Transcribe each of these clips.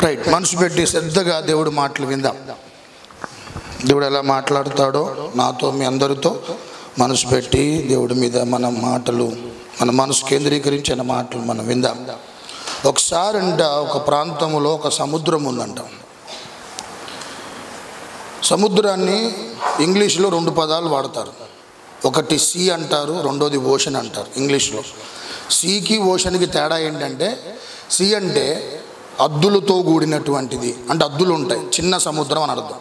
Right, మనసు పెట్టి శ్రద్ధగా దేవుడి మాటలు విందాం. దేవుడు ఎలా మాట్లాడతాడో నాతో మీ అందరితో మనసు పెట్టి దేవుడి మీద మన మాటలు, మన మనసు కేంద్రీకరించిన మాటలు మనం విందాం. ఒకసారి ఒక ప్రాంతంలో ఒక సముద్రం ఉందంట. సముద్రాన్ని ఇంగ్లీష్లో 2 పదాలు వాడతారు. ఒకటి సీ అంటారు, రెండోది ఓషన్ అంటారు ఇంగ్లీష్లో. సీకి ఓషన్కి తేడా ఏంటంటే, సీ అంటే అద్దులతో కూడినటువంటిది, అంటే అద్దులు ఉంటాయి, చిన్న సముద్రం అని అర్థం.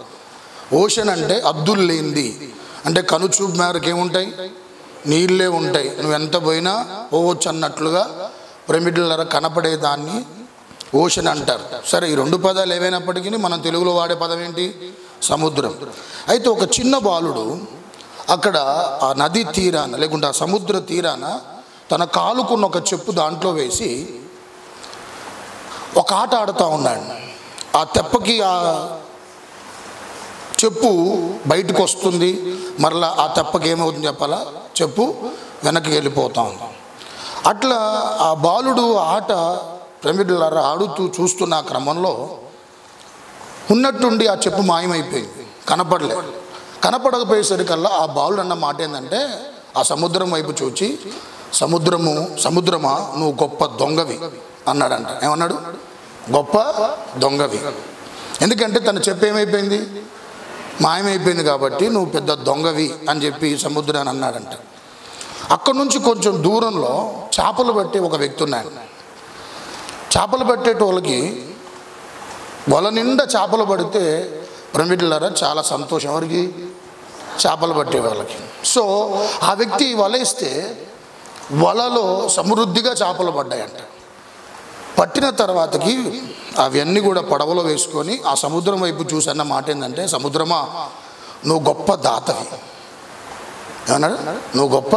ఓషన్ అంటే అద్దులు లేనిది, అంటే కనుచూపు మేరకు ఏముంటాయి, నీళ్ళే ఉంటాయి, నువ్వు ఎంత పోయినా పోవచ్చు అన్నట్లుగా ప్రమిడల కనపడేదాన్ని ఓషన్ అంటారు. సరే, ఈ 2 పదాలు ఏవైనప్పటికీ మనం తెలుగులో వాడే పదం ఏంటి, సముద్రం. అయితే ఒక చిన్న బాలుడు అక్కడ ఆ నది తీరాన లేకుంటే ఆ సముద్ర తీరాన తన కాలుకున్న ఒక చెప్పు దాంట్లో వేసి ఒక ఆట ఆడుతూ ఉన్నాడు. ఆ తెప్పకి ఆ చెప్పు బయటకు వస్తుంది, మరలా ఆ తెప్పకి ఏమవుతుంది చెప్పాలా, చెప్పు వెనక్కి వెళ్ళిపోతా ఉంది. అట్లా ఆ బాలుడు ఆట ప్రమిడలారా ఆడుతూ చూస్తున్న క్రమంలో ఉన్నట్టుండి ఆ చెప్పు మాయమైపోయింది, కనపడకపోయేసరికల్లా ఆ బాలుడు అన్న మాట ఏంటంటే, ఆ సముద్రం వైపు చూచి, సముద్రమా నువ్వు గొప్ప దొంగవి అన్నాడంట. ఏమన్నాడు, గొప్ప దొంగవి. ఎందుకంటే తన చెప్పు ఏమైపోయింది, మాయమైపోయింది కాబట్టి నువ్వు పెద్ద దొంగవి అని చెప్పి సముద్రాన్ని అన్నాడంట. అక్కడి నుంచి కొంచెం దూరంలో చేపలు పట్టే ఒక వ్యక్తి ఉన్నాడు. చేపలు పట్టేటోళ్ళకి వల నిండా చేపలు పడితే ప్రమిడలారా చాలా సంతోషం, ఎవరికి, చేపలు పట్టే వాళ్ళకి. సో ఆ వ్యక్తి వలేస్తే వలలో సమృద్ధిగా చేపలు పడ్డాయంట. పట్టిన తర్వాతకి అవన్నీ కూడా పడవలో వేసుకొని ఆ సముద్రం వైపు చూసి అన్న మాట ఏంటంటే, సముద్రమా నువ్వు గొప్ప దాతవి ఏమన్నాడు, నువ్వు గొప్ప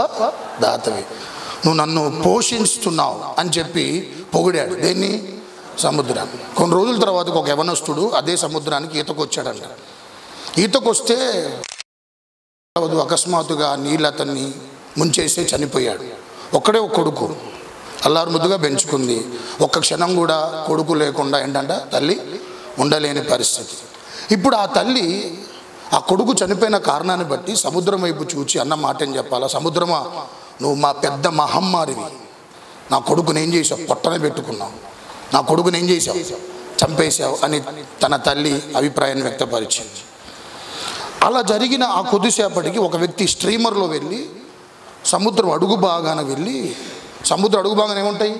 దాతవి, నువ్వు నన్ను పోషిస్తున్నావు అని చెప్పి పొగిడాడు. దేన్ని, సముద్రాన్ని. కొన్ని రోజుల తర్వాత ఒక యవనస్తుడు అదే సముద్రానికి ఈతకు వచ్చాడంట. ఈతకు వస్తే అకస్మాత్తుగా నీళ్ళు అతన్ని ముంచేసి చనిపోయాడు. ఒక్కడే ఒక కొడుకు, అల్లారు ముద్దుగా పెంచుకుంది. ఒక్క క్షణం కూడా కొడుకు లేకుండా ఏంటంట తల్లి ఉండలేని పరిస్థితి. ఇప్పుడు ఆ తల్లి ఆ కొడుకు చనిపోయిన కారణాన్ని బట్టి సముద్రం వైపు చూచి అన్న మాట ఏం చెప్పాలా, సముద్రమా నువ్వు మా పెద్ద మహమ్మారివి, నా కొడుకుని ఏం చేసావు, పొట్టనే పెట్టుకున్నావు, నా కొడుకుని ఏం చేసావు, చంపేశావు అని తన తల్లి అభిప్రాయాన్ని వ్యక్తపరిచింది. అలా జరిగిన ఆ కొద్దిసేపటికి ఒక వ్యక్తి స్ట్రీమర్లో వెళ్ళి సముద్రం అడుగు భాగాన వెళ్ళి, సముద్రం అడుగు భాగాన ఏముంటాయి,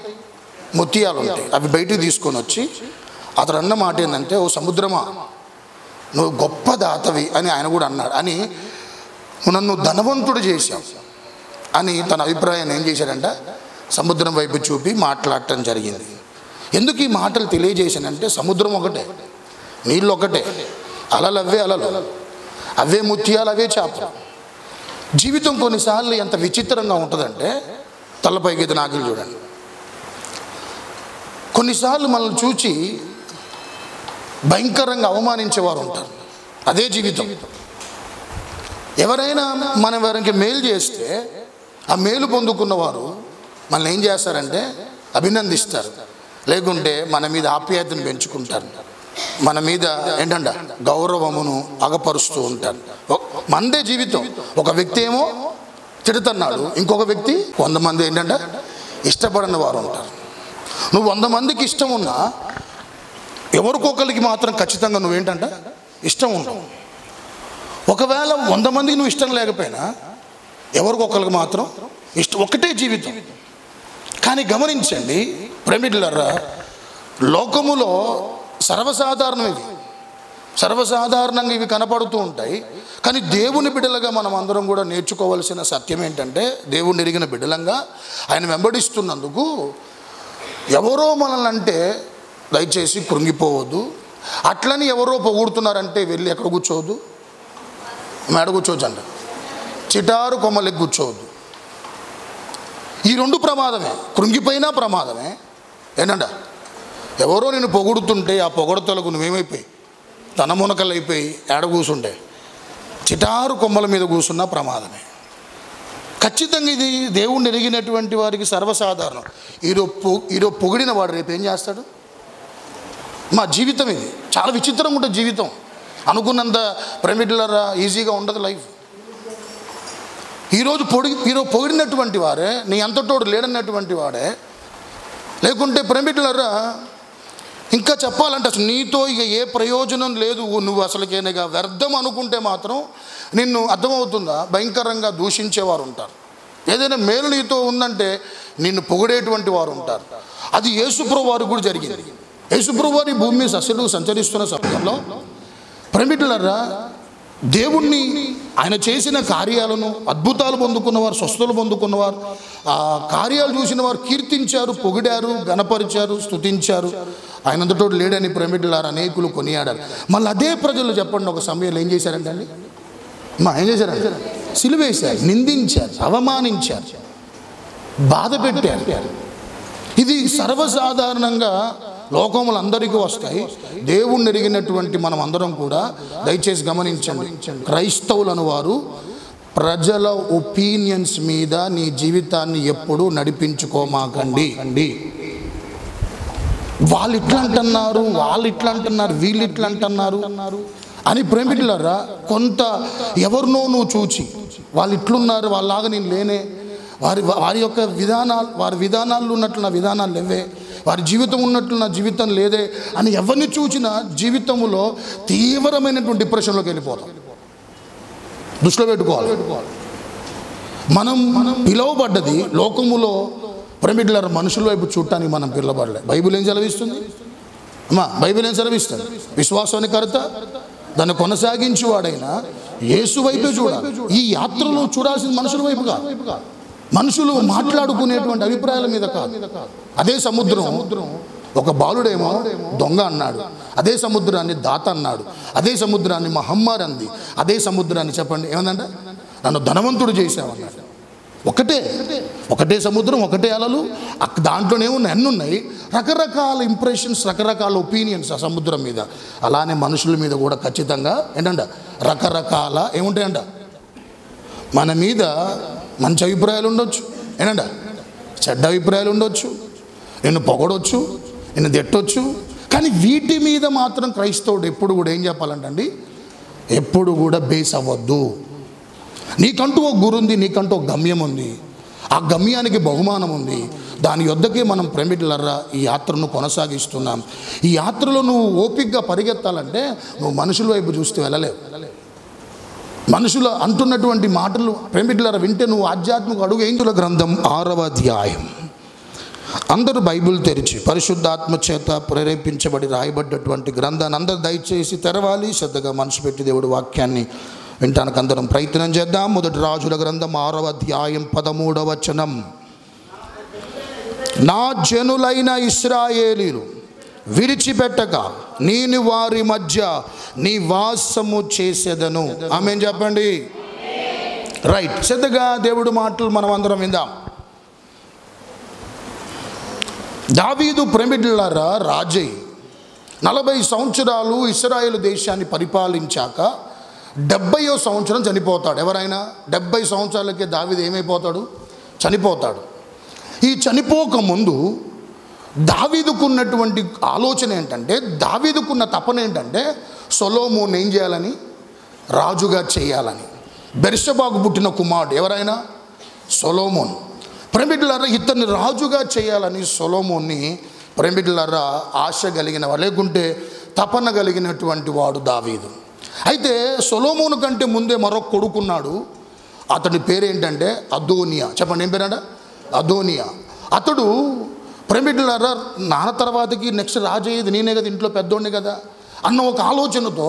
ముత్యాలు ఉంటాయి, అవి బయటికి తీసుకొని వచ్చి అతడు అన్న మాట ఏంటంటే, ఓ సముద్రమా నువ్వు గొప్ప దాతవి అని ఆయన కూడా అన్నాడు, అని నన్ను ధనవంతుడు చేశావు అని తన అభిప్రాయాన్ని ఏం చేశాడంట, సముద్రం వైపు చూపి మాట్లాడటం జరిగింది. ఎందుకు ఈ మాటలు తెలియజేశానంటే, సముద్రం ఒకటే, నీళ్ళు ఒకటే, అలలు అవే అలలు, అవే ముత్యాలు, అవే చేపలు. జీవితం కొన్నిసార్లు ఎంత విచిత్రంగా ఉంటుందంటే, తలపైకి ఎత్తి నాకులు చూడండి, కొన్నిసార్లు మనల్ని చూచి భయంకరంగా అవమానించేవారు ఉంటారు. అదే జీవితం. ఎవరైనా మనం వారికి మేలు చేస్తే ఆ మేలు పొందుకున్నవారు మనల్ని ఏం చేస్తారంటే అభినందిస్తారు, లేకుంటే మన మీద ఆప్యాయతను పెంచుకుంటారు, మన మీద ఏంటంట గౌరవమును అగపరుస్తూ ఉంటారు. మందే జీవితం. ఒక వ్యక్తి ఏమో తిడుతున్నాడు, ఇంకొక వ్యక్తి 100 మంది ఏంటంట ఇష్టపడని వారు ఉంటారు. నువ్వు 100 మందికి ఇష్టం ఉన్నా ఎవరికొకరికి మాత్రం ఖచ్చితంగా నువ్వేంటంట ఇష్టం ఉండవు. ఒకవేళ 100 మందికి నువ్వు ఇష్టం లేకపోయినా ఎవరికొకరికి మాత్రం ఇష్టం. ఒకటే జీవితం. కానీ గమనించండి ప్రేమికులారా, లోకములో సర్వసాధారణంగా ఇవి కనపడుతూ ఉంటాయి. కానీ దేవుని బిడ్డలుగా మనం అందరం కూడా నేర్చుకోవాల్సిన సత్యం ఏంటంటే, దేవుని ఎరిగిన బిడ్డలంగా ఆయన వెంబడిస్తున్నందుకు ఎవరో మనల్ని అంటే దయచేసి కృంగిపోవద్దు. అట్లని ఎవరో పొగుడుతున్నారంటే వెళ్ళి ఎక్కడ కూర్చోవద్దు, మేడ కూర్చోవచ్చు అంట, చిటారు కొమ్మలకి కూర్చోవద్దు. ఈ 2 ప్రమాదమే, కృంగిపోయినా ప్రమాదమే. ఏంటంట ఎవరో నేను పొగుడుతుంటే ఆ పొగడతలకు నువ్వేమైపోయి తన మునకలైపోయి ఏడ కూర్చుంటే చిటారు కొమ్మల మీద కూర్చున్న ప్రమాదమే. ఖచ్చితంగా ఇది దేవుణ్ణి ఎరిగినటువంటి వారికి సర్వసాధారణం. ఈరోజు పొగిడిన వాడు రేపు ఏం చేస్తాడు, మా జీవితం ఇది చాలా విచిత్రంగా ఉంటుంది. జీవితం అనుకున్నంత ప్రేమికులారా ఈజీగా ఉండదు లైఫ్. ఈరోజు పొగిడినటువంటి వారే నీ అంతటోడు లేడన్నటువంటి వాడే, లేకుంటే ప్రేమికులారా ఇంకా చెప్పాలంటే అసలు నీతో ఇక ఏ ప్రయోజనం లేదు, నువ్వు అసలుకేనగా వ్యర్థం అనుకుంటే మాత్రం నిన్ను అర్థమవుతుందా భయంకరంగా దూషించేవారు ఉంటారు. ఏదైనా మేలు నీతో ఉందంటే నిన్ను పొగిడేటువంటి వారు ఉంటారు. అది యేసుప్రభువు వారు కూడా జరిగింది. యేసుప్రభువు వారి భూమి మీద అసలు సంచరిస్తున్న సమయంలో ప్రేమికులారా దేవుణ్ణి ఆయన చేసిన కార్యాలను, అద్భుతాలు పొందుకున్నవారు, స్వస్థతలు పొందుకున్నవారు, ఆ కార్యాలు చూసిన వారు కీర్తించారు, పొగిడారు, గణపరిచారు, స్తుతించారు. ఆయనంతటో లేడని ప్రేమికులారా అనేకులు కొనియాడారు. మళ్ళీ అదే ప్రజలు చెప్పండి ఒక సమయంలో ఏం చేశారంటే అండి, ఏం చేశారంటే సిలువేశారు, నిందించారు, అవమానించారు, బాధ పెట్టారు. ఇది సర్వసాధారణంగా లోకములందరికీ వస్తాయి. దేవుణ్ణి ఎరిగినటువంటి మనం అందరం కూడా దయచేసి గమనించండి. క్రైస్తవులను వారు ప్రజల ఒపీనియన్స్ మీద నీ జీవితాన్ని ఎప్పుడూ నడిపించుకోమాకండి. వాళ్ళు ఇట్లా అంటున్నారు, వీళ్ళు ఇట్లా అంటున్నారు అని ప్రేమికులారా కొంత ఎవరినో నువ్వు చూచి వాళ్ళు ఇట్లున్నారు, వాళ్ళలాగా నేను లేనే, వారి యొక్క విధానాలు ఉన్నట్లు నా విధానాలు లేవే, వారి జీవితం ఉన్నట్లు నా జీవితం లేదే అని ఎవరిని చూసినా జీవితంలో తీవ్రమైనటువంటి డిప్రెషన్లోకి వెళ్ళిపోతాం. దృష్టిలో పెట్టుకోవాలి. మనం పిలువబడ్డది లోకములో ప్రేమికులారా మనుషుల వైపు చూడటానికి మనం పిలువబడలే. బైబిల్ ఏం సెలవిస్తుంది? బైబిల్ ఏం సెలవిస్తుంది? విశ్వాసానికి కర్త దాన్ని కొనసాగించేవాడైనా యేసు వైపే చూడాలి. ఈ యాత్రలో చూడాల్సింది మనుషుల వైపు కాదు, మనుషులు మాట్లాడుకునేటువంటి అభిప్రాయాల మీద కాదు. అదే సముద్రం ఒక బాలుడేమో దొంగ అన్నాడు, అదే సముద్రాన్ని దాత అన్నాడు, అదే సముద్రాన్ని మహమ్మారి అంది, అదే సముద్రాన్ని చెప్పండి ఏమందంటే నన్ను ధనవంతుడు చేసావన్నాడు. ఒకటే సముద్రం, ఒకటే అలలు, దాంట్లోనే ఉన్నాయి, అన్నీ ఉన్నాయి, రకరకాల ఇంప్రెషన్స్, రకరకాల ఒపీనియన్స్ ఆ సముద్రం మీద. అలానే మనుషుల మీద కూడా ఖచ్చితంగా ఏంటంట రకరకాల ఏముంటాయంట. మన మీద మంచి అభిప్రాయాలు ఉండొచ్చు, ఏంటంట చెడ్డ అభిప్రాయాలు ఉండొచ్చు, నిన్ను పొగడొచ్చు, నిన్ను తిట్టొచ్చు. కానీ వీటి మీద మాత్రం క్రైస్తవుడు ఎప్పుడు కూడా ఏం చెప్పాలంటండి, ఎప్పుడు కూడా బేస్ అవ్వద్దు. నీకంటూ ఒక గురు ఉంది, నీకంటూ ఒక గమ్యం ఉంది, ఆ గమ్యానికి బహుమానం ఉంది. దాని యొద్దకే మనం ప్రేమికులారా ఈ యాత్రను కొనసాగిస్తున్నాం. ఈ యాత్రలో నువ్వు ఓపికగా పరిగెత్తాలంటే నువ్వు మనుషుల వైపు చూస్తూ వెళ్ళలేవు. మనుషులు అంటున్నటువంటి మాటలు ప్రేమికులారా వింటే నువ్వు ఆధ్యాత్మిక అడుగు. ఏంతుల గ్రంథం 6వ అధ్యాయం. అందరూ బైబిల్ తెరిచి పరిశుద్ధాత్మ చేత ప్రేరేపించబడి రాయబడ్డటువంటి గ్రంథాన్ని అందరూ దయచేసి తెరవాలి. శ్రద్ధగా మనసు పెట్టి దేవుడి వాక్యాన్ని వింటానికి అందరం ప్రయత్నం చేద్దాం. మొదటి రాజుల గ్రంథం 6వ అధ్యాయం 13వ వచనం. నా జనులైన ఇశ్రాయేలీలు విడిచిపెట్టక నేను వారి మధ్య నివాసము చేసేదను. ఆమేన్ చెప్పండి. రైట్, శ్రద్ధగా దేవుడి మాటలు మనం అందరం విందాం. దావీదు ప్రేమికులారా రాజై 40 సంవత్సరాలు ఇశ్రాయేలు దేశాన్ని పరిపాలించాక 70వ సంవత్సరం చనిపోతాడు. ఎవరైనా 70 సంవత్సరాలకే దావీదు ఏమైపోతాడు? చనిపోతాడు. ఈ చనిపోక ముందు దావీదుకున్నటువంటి ఆలోచన ఏంటంటే, దావీదుకున్న తపన ఏంటంటే సొలొమోను ఏం చేయాలని? రాజుగా చేయాలని. బెర్షబాకు పుట్టిన కుమారుడు ఎవరైనా? సొలొమోను. ప్రేమికులారా ఇతన్ని రాజుగా చేయాలని సొలొమోన్ని ప్రేమికులారా ఆశ కలిగిన వాడు, లేకుంటే తపన కలిగినటువంటి వాడు దావీదు. అయితే సొలొమోను కంటే ముందే మరొక కొడుకున్నాడు. అతని పేరేంటంటే అదోనియా. చెప్పండి ఏం పేరంట? అదోనియా. అతడు ప్రేమికులారా నాన్న తర్వాతకి నెక్స్ట్ రాజు అయ్యేది నేనే కదా, ఇంట్లో పెద్దోడిని కదా అన్న ఒక ఆలోచనతో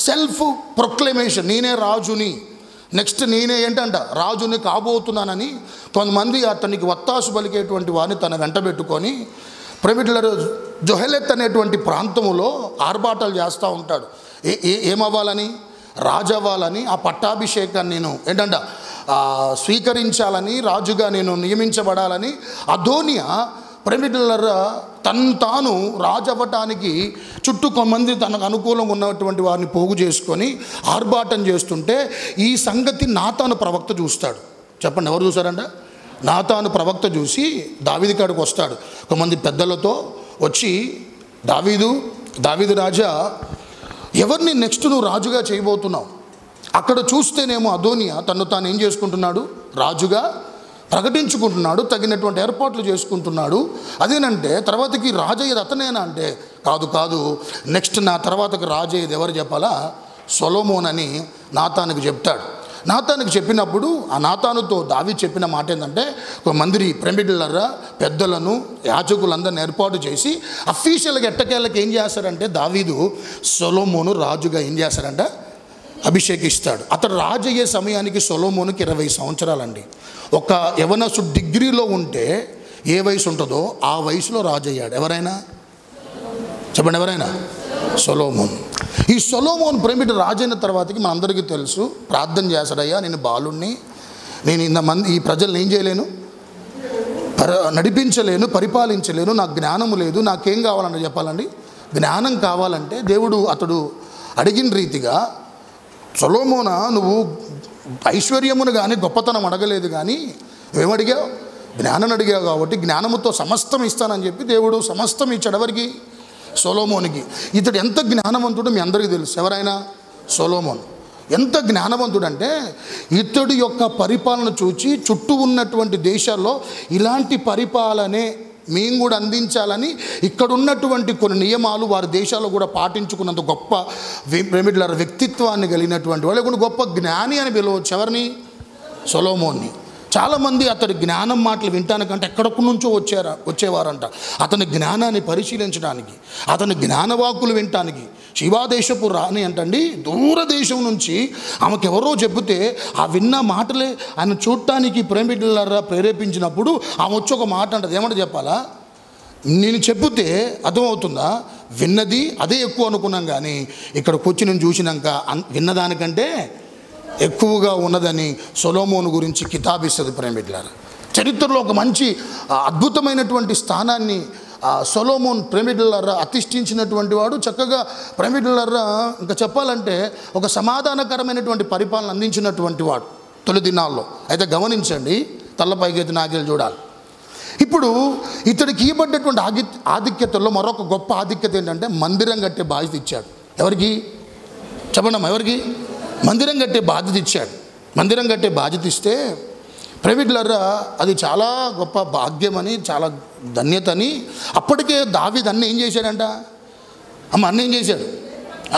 సెల్ఫ్ ప్రొక్లమేషన్, నేనే రాజుని, నెక్స్ట్ నేనే ఏంటంట రాజుని కాబోతున్నానని కొంతమంది అతనికి వత్తాసు పలికేటువంటి వారిని తన వెంట పెట్టుకొని ప్రేమికులారా జొహెలెత్ అనేటువంటి ప్రాంతంలో ఆర్భాటాలు చేస్తూ ఉంటాడు. ఏమవ్వాలని? రాజు అవ్వాలని, ఆ పట్టాభిషేకాన్ని నేను ఏంటంట స్వీకరించాలని, రాజుగా నేను నియమించబడాలని. అదోనియా ప్రేమికులారా తాను రాజు అవ్వటానికి చుట్టూ కొంతమంది తనకు అనుకూలంగా ఉన్నటువంటి వారిని పోగు చేసుకొని ఆర్భాటం చేస్తుంటే ఈ సంగతి నాతాను ప్రవక్త చూస్తాడు. చెప్పండి ఎవరు చూసారంట? నాతాను ప్రవక్త చూసి దావీదు కాడికి వస్తాడు. కొంతమంది పెద్దలతో వచ్చి, దావీదు దావీదు రాజా, ఎవరిని నెక్స్ట్ నువ్వు రాజుగా చేయబోతున్నావు? అక్కడ చూస్తేనేమో అదోనియా తను తాను ఏం చేసుకుంటున్నాడు? రాజుగా ప్రకటించుకుంటున్నాడు, తగినటువంటి ఏర్పాట్లు చేసుకుంటున్నాడు. అదేనంటే తర్వాతకి రాజయ్యేది అతనేనా అంటే కాదు, నెక్స్ట్ నా తర్వాతకి రాజయ్యేది ఎవరు చెప్పాలా? సొలొమోన్ అని నాతానుకు చెప్తాడు. నాతానుకు చెప్పినప్పుడు ఆ నాతానుతో దావీదు చెప్పిన మాట ఏంటంటే, ఒక మందిరి ప్రెమిడిల్లరా పెద్దలను యాజకులందరిని ఏర్పాటు చేసి అఫీషియల్గా ఎట్టకేళ్ళకి ఏం చేస్తారంటే దావీదు సొలొమోను రాజుగా ఏం చేస్తారంట? అభిషేకిస్తాడు. అతడు రాజు అయ్యే సమయానికి సొలొమోనుకి 20 సంవత్సరాలండి. ఒక యవనసుడు డిగ్రీలో ఉంటే ఏ వయసు ఉంటుందో ఆ వయసులో రాజు అయ్యాడు. ఎవరైనా చెప్పండి, ఎవరైనా? సొలొమోన్. ఈ సొలొమోన్ ప్రేమిటి రాజైన తర్వాతకి మనందరికీ తెలుసు, ప్రార్థన చేస్తాడయ్యా, నేను బాలుణ్ణి, నేను ఇంతమంది ఈ ప్రజల్ని ఏం చేయలేను, నడిపించలేను, పరిపాలించలేను, నాకు జ్ఞానము లేదు, నాకేం కావాలంటే చెప్పాలండి, జ్ఞానం కావాలంటే దేవుడు అతడు అడిగిన రీతిగా, సొలొమోనా నువ్వు ఐశ్వర్యమును కానీ గొప్పతనం అడగలేదు, కానీ నువ్వేమడిగావు? జ్ఞానం అడిగావు. కాబట్టి జ్ఞానముతో సమస్తం ఇస్తానని చెప్పి దేవుడు సమస్తం ఇచ్చాడు. ఎవరికి? సొలొమోనికి. ఇతడు ఎంత జ్ఞానవంతుడో మీ అందరికీ తెలుసు. ఎవరైనా? సొలొమోన్ ఎంత జ్ఞానవంతుడంటే ఇతడు యొక్క పరిపాలన చూచి చుట్టూ ఉన్నటువంటి దేశాల్లో ఇలాంటి పరిపాలనే మేము కూడా అందించాలని ఇక్కడ ఉన్నటువంటి కొన్ని నియమాలు వారి దేశాల్లో కూడా పాటించుకున్నంత గొప్ప వ్యక్తిత్వాన్ని కలిగినటువంటి వాళ్ళు, గొప్ప జ్ఞాని అని పిలవచ్చు. ఎవరిని? సొలొమోన్ని. చాలామంది అతడి జ్ఞానం మాటలు వినటానికంటే ఎక్కడొక్క నుంచో వచ్చేవారంట అతని జ్ఞానాన్ని పరిశీలించడానికి, అతని జ్ఞానవాకులు వినటానికి. శివాదేశపు రాణి అంటండి దూరదేశం నుంచి ఆమెకు ఎవరో చెబితే ఆ విన్న మాటలే ఆయన చూడటానికి ప్రేమికులారా ప్రేరేపించినప్పుడు ఆమె వచ్చి ఒక మాట అంటది. ఏమంటే చెప్పాలా? నేను చెబితే అర్థమవుతుందా? విన్నది అదే ఎక్కువ అనుకున్నాం, కానీ ఇక్కడికి వచ్చి నేను చూసినాక విన్నదానికంటే ఎక్కువగా ఉన్నదని సొలొమోను గురించి కితాబిస్తుంది. ప్రేమికులారా, చరిత్రలో ఒక మంచి అద్భుతమైనటువంటి స్థానాన్ని సొలొమోన్ ప్రేమికులారా అతిష్ఠించినటువంటి వాడు. చక్కగా ప్రేమికులారా ఇంకా చెప్పాలంటే ఒక సమాధానకరమైనటువంటి పరిపాలన అందించినటువంటి వాడు తొలి దినాల్లో. అయితే గమనించండి, తల్లపైకెత్తి నాగేలు చూడాలి. ఇప్పుడు ఇతడికి ఇవ్వబడ్డటువంటి ఆధిక్యతల్లో మరొక గొప్ప ఆధిక్యత ఏంటంటే మందిరం కట్టే బాధ్యత ఇచ్చాడు. ఎవరికి చెప్పండమ్మా? ఎవరికి? మందిరం కట్టే బాధ్యత ఇచ్చాడు. మందిరం కట్టే బాధ్యత ఇస్తే ప్రైవేట్లరా అది చాలా గొప్ప భాగ్యమని, చాలా ధన్యతని అప్పటికే దావీదు అన్నీ ఏం చేశాడంట? అన్నీ ఏం చేశాడు?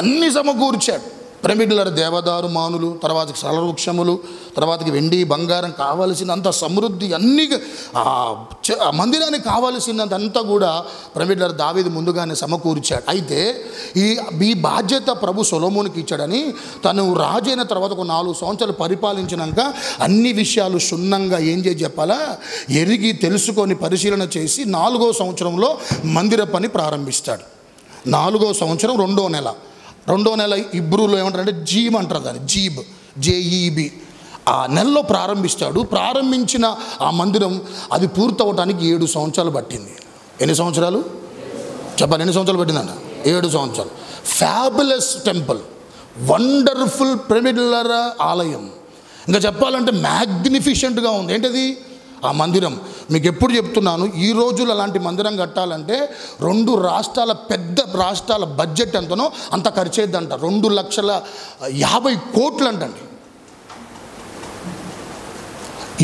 అన్నీ సమకూర్చాడు. ప్రైవేట్లర దేవదారు మానులు, తర్వాతకి సరవృక్షములు, తర్వాతకి వెండి బంగారం కావలసినంత సమృద్ధి అన్నీ మందిరానికి కావలసినంతంతా కూడా ప్రైవేట్లర దావీదు ముందుగానే సమకూర్చాడు. అయితే ఈ బాధ్యత ప్రభు సొలొమోనుకి ఇచ్చాడని తను రాజైన తర్వాత ఒక 4 సంవత్సరాలు పరిపాలించినాక అన్ని విషయాలు క్షుణ్ణంగా ఏం చేసి చెప్పాలా ఎరిగి తెలుసుకొని పరిశీలన చేసి 4వ సంవత్సరంలో మందిర పని ప్రారంభిస్తాడు. 4వ సంవత్సరం 2వ నెల ఇబ్రూలో ఏమంటారంటే జీబ్ అంటారు, దాన్ని జీబ్, JEB. ఆ నెలలో ప్రారంభిస్తాడు. ప్రారంభించిన ఆ మందిరం అది పూర్తవటానికి 7 సంవత్సరాలు పట్టింది. ఎన్ని సంవత్సరాలు చెప్పాలి? ఎన్ని సంవత్సరాలు పట్టిందంట? 7 సంవత్సరాలు. ఫ్యాబులస్ టెంపుల్, వండర్ఫుల్ పిరమిడ్ల ఆలయం. ఇంకా చెప్పాలంటే మ్యాగ్నిఫిషెంట్గా ఉంది. ఏంటది? ఆ మందిరం. మీకు ఎప్పుడు చెప్తున్నాను, ఈ రోజులు అలాంటి మందిరం కట్టాలంటే 2 రాష్ట్రాల పెద్ద రాష్ట్రాల బడ్జెట్ ఎంతనో అంత ఖర్చు అయ్యిద్దంట. 2,50,00,000 అంటండి.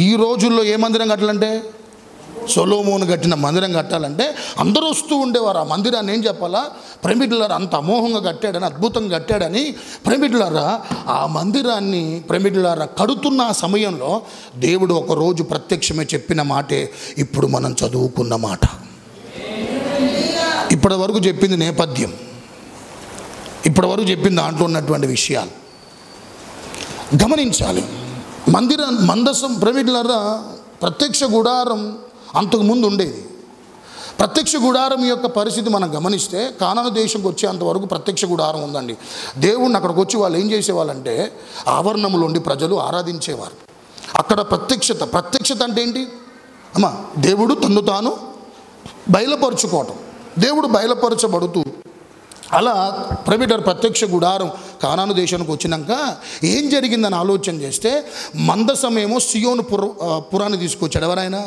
ఈ రోజుల్లో ఏ మందిరం కట్టాలంటే, సొలొమోను కట్టిన మందిరం కట్టాలంటే అందరూ వస్తూ ఉండేవారు. ఆ మందిరాన్ని ఏం చెప్పాలా, ప్రేమికులారా అంత అమోఘంగా కట్టాడని, అద్భుతంగా కట్టాడని. ప్రేమికులారా ఆ మందిరాన్ని ప్రేమికులారా కడుతున్న సమయంలో దేవుడు ఒకరోజు ప్రత్యక్షమే చెప్పిన మాటే ఇప్పుడు మనం చదువుకున్న మాట. ఇప్పటి వరకు చెప్పింది నేపథ్యం, ఇప్పటి వరకు చెప్పింది దాంట్లో ఉన్నటువంటి విషయాలు గమనించాలి. మందసం ప్రేమికులారా ప్రత్యక్ష గుడారం అంతకుముందు ఉండేది. ప్రత్యక్ష గుడారం యొక్క పరిస్థితి మనం గమనిస్తే కానాను దేశంకి వచ్చేంతవరకు ప్రత్యక్ష గుడారం ఉందండి. దేవుణ్ణి అక్కడికి వచ్చి వాళ్ళు ఏం చేసేవాళ్ళంటే ఆవరణములు ఉండి ప్రజలు ఆరాధించేవారు. అక్కడ ప్రత్యక్షత అంటే ఏంటి అమ్మా? దేవుడు తన్ను తాను బయలుపరుచుకోవటం. దేవుడు బయలుపరచబడుతూ అలా ప్రత్యక్ష గుడారం కానాను దేశానికి వచ్చినాక ఏం జరిగిందని ఆలోచన చేస్తే మందసమేమో సియోను పురాన్ని తీసుకొచ్చాడు. ఎవరైనా?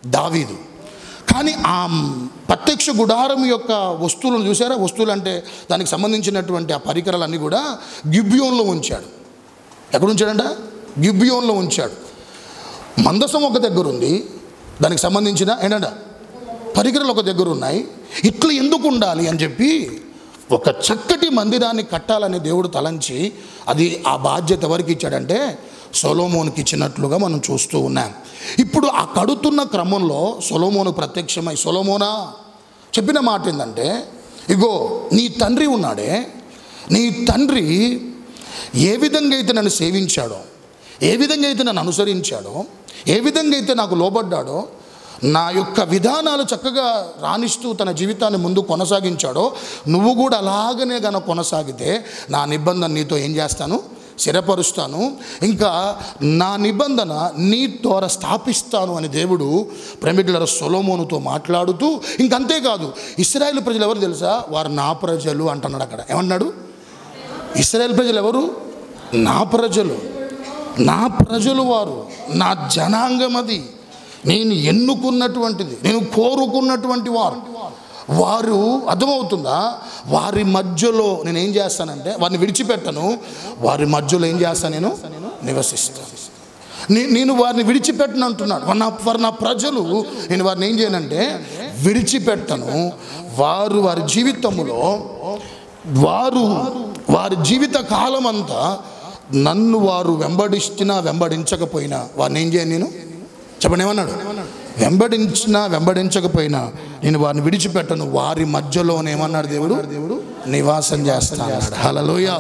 దావీదు. కానీ ఆ ప్రత్యక్ష గుడారం యొక్క వస్తువులను చూసారా, వస్తువులు అంటే దానికి సంబంధించినటువంటి ఆ పరికరాలన్నీ కూడా గిబ్యోన్లో ఉంచాడు. ఎక్కడ ఉంచాడంట? గిబ్యోన్లో ఉంచాడు. మందసం ఒక దగ్గర ఉంది, దానికి సంబంధించిన ఏంటంట పరికరాలు ఒక దగ్గర ఉన్నాయి. ఇట్లా ఎందుకు ఉండాలి అని చెప్పి ఒక చక్కటి మందిరాన్ని కట్టాలని దేవుడు తలంచి అది ఆ బాధ్యత ఎవరికి ఇచ్చాడంటే సొలొమోనుకి ఇచ్చినట్లుగా మనం చూస్తూ ఉన్నాం. ఇప్పుడు ఆ కడుతున్న క్రమంలో సొలొమోను ప్రత్యక్షమై, సొలొమోనా చెప్పిన మాట ఏంటంటే, ఇగో నీ తండ్రి ఉన్నాడే, నీ తండ్రి ఏ విధంగా అయితే నన్ను సేవించాడో, ఏ విధంగా అయితే నన్ను అనుసరించాడో, ఏ విధంగా అయితే నాకు లోబడ్డాడో, నా యొక్క విధానాలు చక్కగా రాణిస్తూ తన జీవితాన్ని ముందు కొనసాగించాడో, నువ్వు కూడా అలాగనే గన కొనసాగితే నా నిబంధన నీతో ఏం చేస్తాను, స్థిరపరుస్తాను, ఇంకా నా నిబంధన నీ ద్వారా స్థాపిస్తాను అని దేవుడు ప్రేమికుల సొలొమోనుతో మాట్లాడుతూ, ఇంకంతేకాదు ఇశ్రాయేలు ప్రజలు ఎవరు తెలుసా, వారు నా ప్రజలు అంటున్నాడు. అక్కడ ఏమన్నాడు? ఇశ్రాయేలు ప్రజలు ఎవరు? నా ప్రజలు, నా ప్రజలు వారు, నా జనాంగం, అది నేను ఎన్నుకున్నటువంటిది, నేను కోరుకున్నటువంటి వారు. వారు అర్థమవుతుందా? వారి మధ్యలో నేను ఏం చేస్తానంటే వారిని విడిచిపెట్టను, వారి మధ్యలో ఏం చేస్తాను, నేను నివసిస్తాను. నేను వారిని విడిచిపెట్టను అంటున్నాడు. వారు నా ప్రజలు, నేను వారిని ఏం చేయనంటే విడిచిపెట్టను. వారు వారి జీవితంలో వారి జీవిత కాలం అంతా నన్ను వారు వెంబడిస్తున్నా వెంబడించకపోయినా వారిని ఏం చేయను, నేను చెప్పండి ఏమన్నాడు? వెంబడించినా వెంబడించకపోయినా నేను వారిని విడిచిపెట్టను, వారి మధ్యలోనేమన్నాడు దేవుడు నివాసం చేస్తాను. హల్లెలూయా.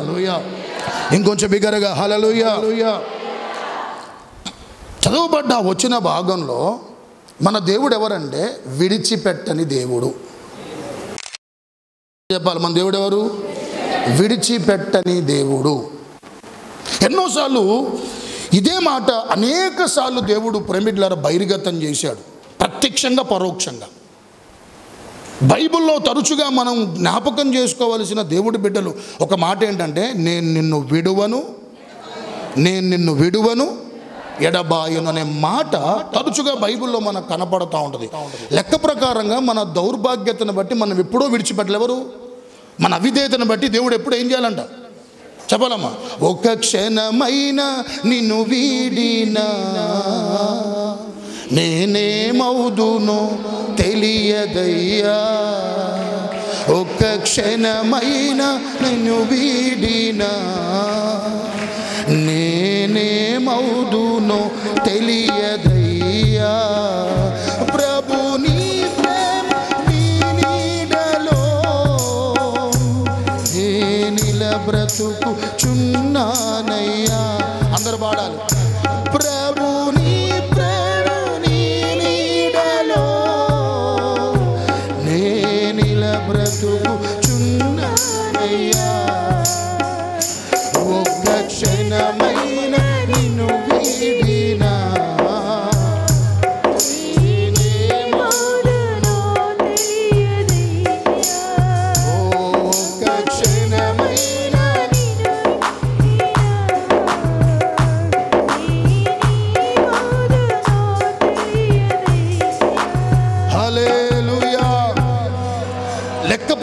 ఇంకొంచెం బిగ్గరగా హల్లెలూయా. చదవబడ్డ వచ్చిన భాగంలో మన దేవుడు ఎవరంటే విడిచిపెట్టని దేవుడు. చెప్పాలి, మన దేవుడు ఎవరు? విడిచిపెట్టని దేవుడు. ఎన్నోసార్లు ఇదే మాట అనేక సార్లు దేవుడు ప్రేమికులారా బహిర్గతం చేశాడు, ప్రత్యక్షంగా పరోక్షంగా. బైబిల్లో తరచుగా మనం జ్ఞాపకం చేసుకోవలసిన దేవుడి బిడ్డలు ఒక మాట ఏంటంటే, నేను నిన్ను విడువను ఎడబాయను అనే మాట తరచుగా బైబిల్లో మనకు కనపడుతూ ఉంటుంది. లెక్క ప్రకారంగా మన దౌర్భాగ్యతను బట్టి మనం ఎప్పుడో విడిచిపెట్టలేవరు, మన అవిధేయతను బట్టి దేవుడు ఎప్పుడు ఏం చేయాలంట చెప్పాలమ్మా, ఒక క్షణమైన నిన్ను వీడినా నేనేమవుదునో తెలియదయ్యా, ఒక క్షణమైన నిన్ను వీడినా నేనేమవుదునో తెలియదయ్యా, ప్రభు నీ ప్రేమ నీ నీడలో నే నిలబ్రతుకు చున్నానయ్యా. అందరూ పాడాలి, ప్రభు నీ ప్రేమ నీ నీడలో నే నిలబ్రతుకు చున్నానయ్యా, ఒక్క క్షణమైన నిన్ను వీడినా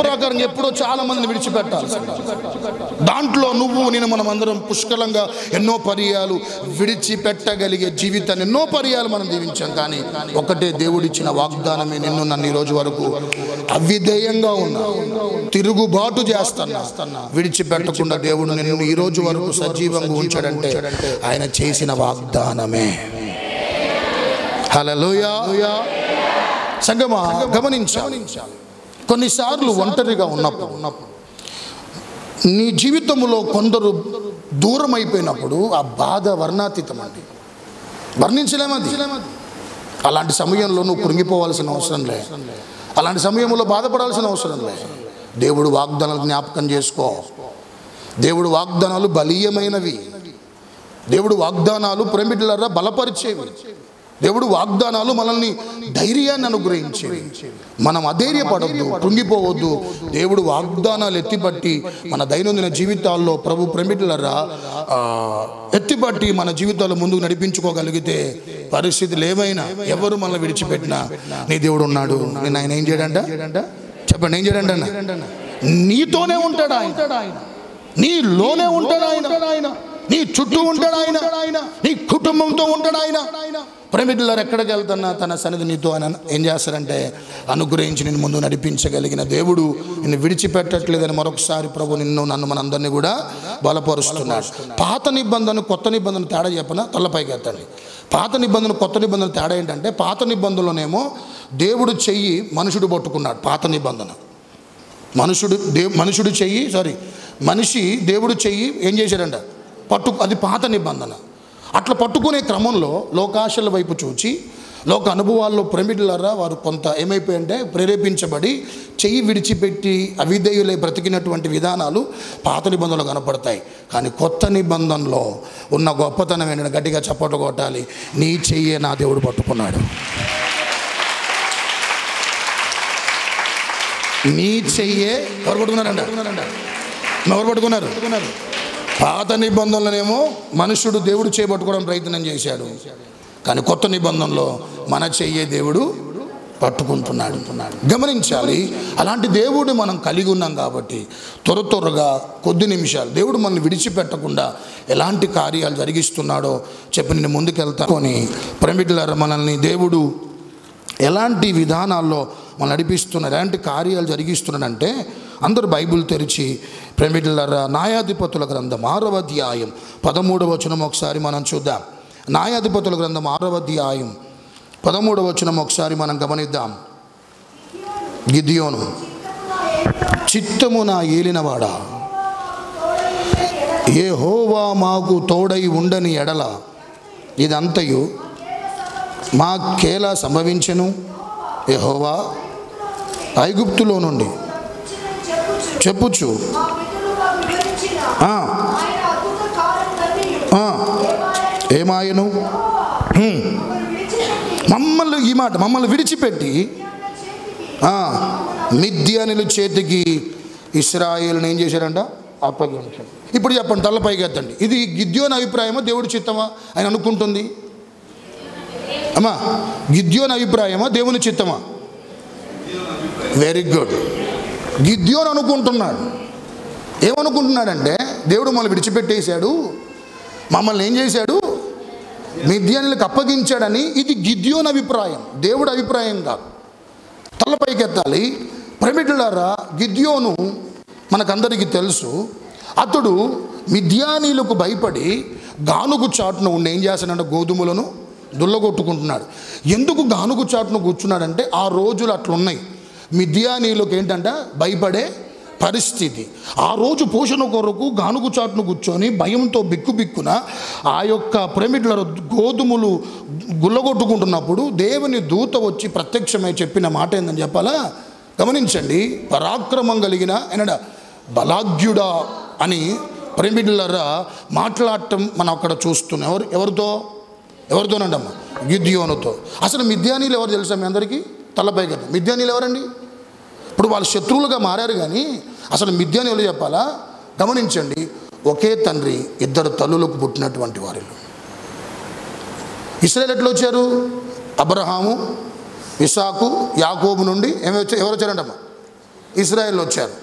ప్రకారం ఎప్పుడో చాలా మందిని విడిచిపెట్టాలి. దాంట్లో నేను మనం అందరం పుష్కలంగా ఎన్నో పర్యాలు విడిచిపెట్టగలిగే జీవితాన్ని ఎన్నో పర్యాలు మనం జీవించాం. కానీ ఒకటే దేవుడిచ్చిన వాగ్దానమే, నిన్ను నన్ను ఈ రోజు వరకు అవిధేయంగా ఉన్నా, తిరుగుబాటు చేస్తున్నా, విడిచిపెట్టకుండా దేవుడు నిన్ను ఈ రోజు వరకు సజీవంగా ఉంచాడంటే ఆయన చేసిన వాగ్దానమే. హల్లెలూయా. సంగమా గమనించాలి, కొన్నిసార్లు ఒంటరిగా ఉన్నప్పుడు నీ జీవితంలో కొందరు దూరం అయిపోయినప్పుడు ఆ బాధ వర్ణాతీతం అండి, వర్ణించలేమది. అలాంటి సమయంలో నువ్వు కృంగిపోవాల్సిన అవసరం లే, అలాంటి సమయంలో బాధపడాల్సిన అవసరం లే. దేవుడు వాగ్దానాలు జ్ఞాపకం చేసుకో. దేవుడు వాగ్దానాలు బలీయమైనవి, దేవుడు వాగ్దానాలు ప్రేమికులారా బలపరిచేవి. దేవుడు వాగ్దానాలు మనల్ని ధైర్యాన్ని అనుగ్రహించేవి. మనం అధైర్యపడొద్దు, కృంగిపోవద్దు. దేవుడు వాగ్దానాలు ఎత్తిపట్టి మన దైనందిన జీవితాల్లో ప్రభు ప్రేమికులారా ఎత్తిపట్టి మన జీవితాల్లో ముందుకు నడిపించుకోగలిగితే పరిస్థితులు ఏమైనా ఎవరు మనల్ని విడిచిపెట్టినా నీ దేవుడు ఉన్నాడు. నేను ఆయన ఏం చేయడంట చెప్పండి, ఏం చేయడంట అన్న? నీతోనే ఉంటాడు ఆయన, నీలోనే ఉంటాడు ఆయన, నీ చుట్టూ ఉంటాడు ఆయన, నీ కుటుంబంతో ఉంటాడు ఆయన. ప్రేమికులారా ఎక్కడికి వెళ్తున్నా తన సన్నిధి నీతో ఆయన ఏం చేస్తారంటే అనుగ్రహించి నిన్ను ముందు నడిపించగలిగిన దేవుడు నిన్ను విడిచిపెట్టట్లేదని మరొకసారి ప్రభు నన్ను మనందరినీ కూడా బలపరుస్తున్నాడు. పాత నిబంధన కొత్త నిబంధన తేడా చెప్పనా? తలపైకి ఎత్తండి. పాత నిబంధన కొత్త నిబంధన తేడా ఏంటంటే, పాత నిబంధనలోనేమో దేవుడు చెయ్యి మనుషుడు పట్టుకున్నాడు. పాత నిబంధన మనిషి దేవుడు చెయ్యి ఏం చేశాడంట అది పాత నిబంధన. అట్లా పట్టుకునే క్రమంలో లోకాశల వైపు చూచి లోక అనుభవాల్లో ప్రేమికులారా వారు కొంత ఏమైపోయింటే ప్రేరేపించబడి చెయ్యి విడిచిపెట్టి అవిధేయులై బ్రతికినటువంటి విధానాలు పాత నిబంధనలు కనపడతాయి. కానీ కొత్త నిబంధనలో ఉన్న గొప్పతనం ఏంటంటే, గట్టిగా చప్పట్లు కొట్టాలి, నీ చెయ్యే నా దేవుడు పట్టుకున్నాడు. నీ చెయ్యే ఎవరు పట్టుకున్నారంట? ఎవరు పట్టుకున్నారు? పాత నిబంధనలనేమో మనుషుడు దేవుడు చేయబట్టుకోవడం ప్రయత్నం చేశాడు. కానీ కొత్త నిబంధనలో మన చెయ్యే దేవుడు పట్టుకుంటున్నాడు. గమనించాలి, అలాంటి దేవుడు మనం కలిగి ఉన్నాం కాబట్టి త్వరగా కొద్ది నిమిషాలు దేవుడు మనల్ని విడిచిపెట్టకుండా ఎలాంటి కార్యాలు జరిగిస్తున్నాడో చెప్పి నేను ముందుకెళ్తాను. ప్రేమికులారా మనల్ని దేవుడు ఎలాంటి విధానాల్లో మనం నడిపిస్తున్నాడు, ఎలాంటి కార్యాలు జరిగిస్తున్నాడంటే, అందరూ బైబిల్ తెరిచి ప్రేమికులారా న్యాయాధిపతుల గ్రంథం 6వ అధ్యాయం 13వ వచనం ఒకసారి మనం చూద్దాం. న్యాయాధిపతుల గ్రంథం 6వ అధ్యాయం 13వ వచనం ఒకసారి మనం గమనిద్దాం. గిద్యోను, చిత్తము నా ఏలినవాడా, యెహోవా మాకు తోడై ఉండని ఎడల ఇదంతయు మాకేలా సంభవించెను. యెహోవా ఐగుప్తులో నుండి చెప్పుచు ఏమాయను మమ్మల్ని, ఈ మాట మమ్మల్ని విడిచిపెట్టి మిద్యానుల చేతికి ఇశ్రాయేలును ఏం చేశారంట? అప్పగించాడు. ఇప్పుడు చెప్పండి, తలపైకి ఎత్తండి. ఇది గిద్యోను అభిప్రాయమా దేవుడి చిత్తమా ఆయన అనుకుంటుంది? అమ్మా, గిద్యోను అభిప్రాయమా దేవుని చిత్తమా? Very good. గిద్యోను అనుకుంటున్నాడు. ఏమనుకుంటున్నాడంటే, దేవుడు మమ్మల్ని విడిచిపెట్టేశాడు, మమ్మల్ని ఏం చేశాడు? మిద్యానులకు అప్పగించాడని. ఇది గిద్యోను అభిప్రాయం, దేవుడు అభిప్రాయం కాదు. తలపైకి ఎత్తాలి. ప్రేమికులారా గిద్యోను మనకందరికీ తెలుసు. అతడు మిద్యానీలకు భయపడి గానుగు చాటును ఉండి ఏం చేస్తాడంటే గోధుమలను దుల్లగొట్టుకుంటున్నాడు. ఎందుకు గానుగు చాటును కూర్చున్నాడంటే, ఆ రోజులు అట్లున్నాయి. మిద్యానీలకు ఏంటంటే భయపడే పరిస్థితి. ఆ రోజు పోషణ కొరకు గానుగు చాటును కూర్చొని భయంతో బిక్కున ఆ యొక్క ప్రేమికుల గోధుమలు గుల్లగొట్టుకుంటున్నప్పుడు దేవుని దూత వచ్చి ప్రత్యక్షమై చెప్పిన మాట ఏందని చెప్పాలా? గమనించండి. పరాక్రమం కలిగిన ఆయన బలాఢ్యుడా అని ప్రేమికులరా మాట్లాడటం మనం అక్కడ చూస్తున్నాం. ఎవరితోనండమ్మా? గిద్యోనుతో. అసలు మిద్యానీలు ఎవరు తెలుసా మీ అందరికీ? తలపై కదా. మిద్యానీలు ఎవరండి? ఇప్పుడు వాళ్ళు శత్రువులుగా మారారు, కానీ అసలు మిద్యానీలు చెప్పాలా? గమనించండి, ఒకే తండ్రి ఇద్దరు తల్లులకు పుట్టినటువంటి వారు. ఇశ్రాయేలు ఎట్లా వచ్చారు? అబ్రహాము, ఇసాకు, యాకోబు నుండి ఎవరు వచ్చారంటమ్మా? ఇశ్రాయేల్ వచ్చారు.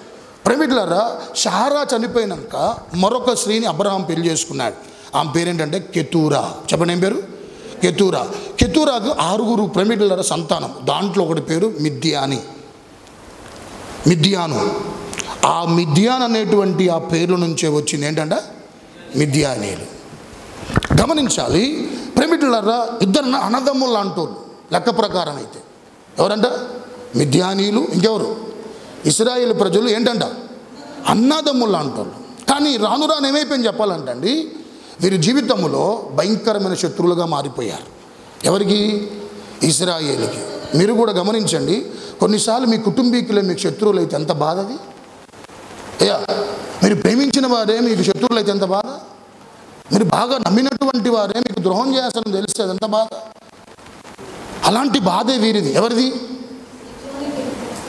ప్రేమికులారా శారా చనిపోయినాక మరొక స్త్రీని అబ్రహాం పెళ్లి చేసుకున్నాడు. ఆమె పేరేంటంటే కెతూరా. చెప్పండి, ఏం పేరు? కెతూరా. కెతూరాకు 6 ప్రేమికులారా సంతానం. దాంట్లో ఒకటి పేరు మిద్యాను. ఆ మిద్యాన్ అనేటువంటి ఆ పేరు నుంచే వచ్చింది ఏంటంటే మిద్యానీలు. గమనించాలి ప్రేమికులారా, ఇద్దరు అన్నదమ్ములు అంటోళ్ళు లెక్క ప్రకారం అయితే. ఎవరంట? మిద్యానీలు. ఇంకెవరు? ఇశ్రాయేలు ప్రజలు ఏంటంట? అన్నదమ్ములు అంటోళ్ళు. కానీ రాను ఏమైపోయింది చెప్పాలంటండి, వీరి జీవితంలో భయంకరమైన శత్రువులుగా మారిపోయారు. ఎవరికి? ఇశ్రాయేలుకి. మీరు కూడా గమనించండి, కొన్నిసార్లు మీ కుటుంబీకులే మీకు శత్రువులు అయితే ఎంత బాధ అది. అయ్యా, మీరు ప్రేమించిన వారే మీకు శత్రువులు అయితే ఎంత బాధ. మీరు బాగా నమ్మినటువంటి వారే మీకు ద్రోహం చేస్తారని తెలిస్తే ఎంత బాధ. అలాంటి బాధే వీరిది. ఎవరిది?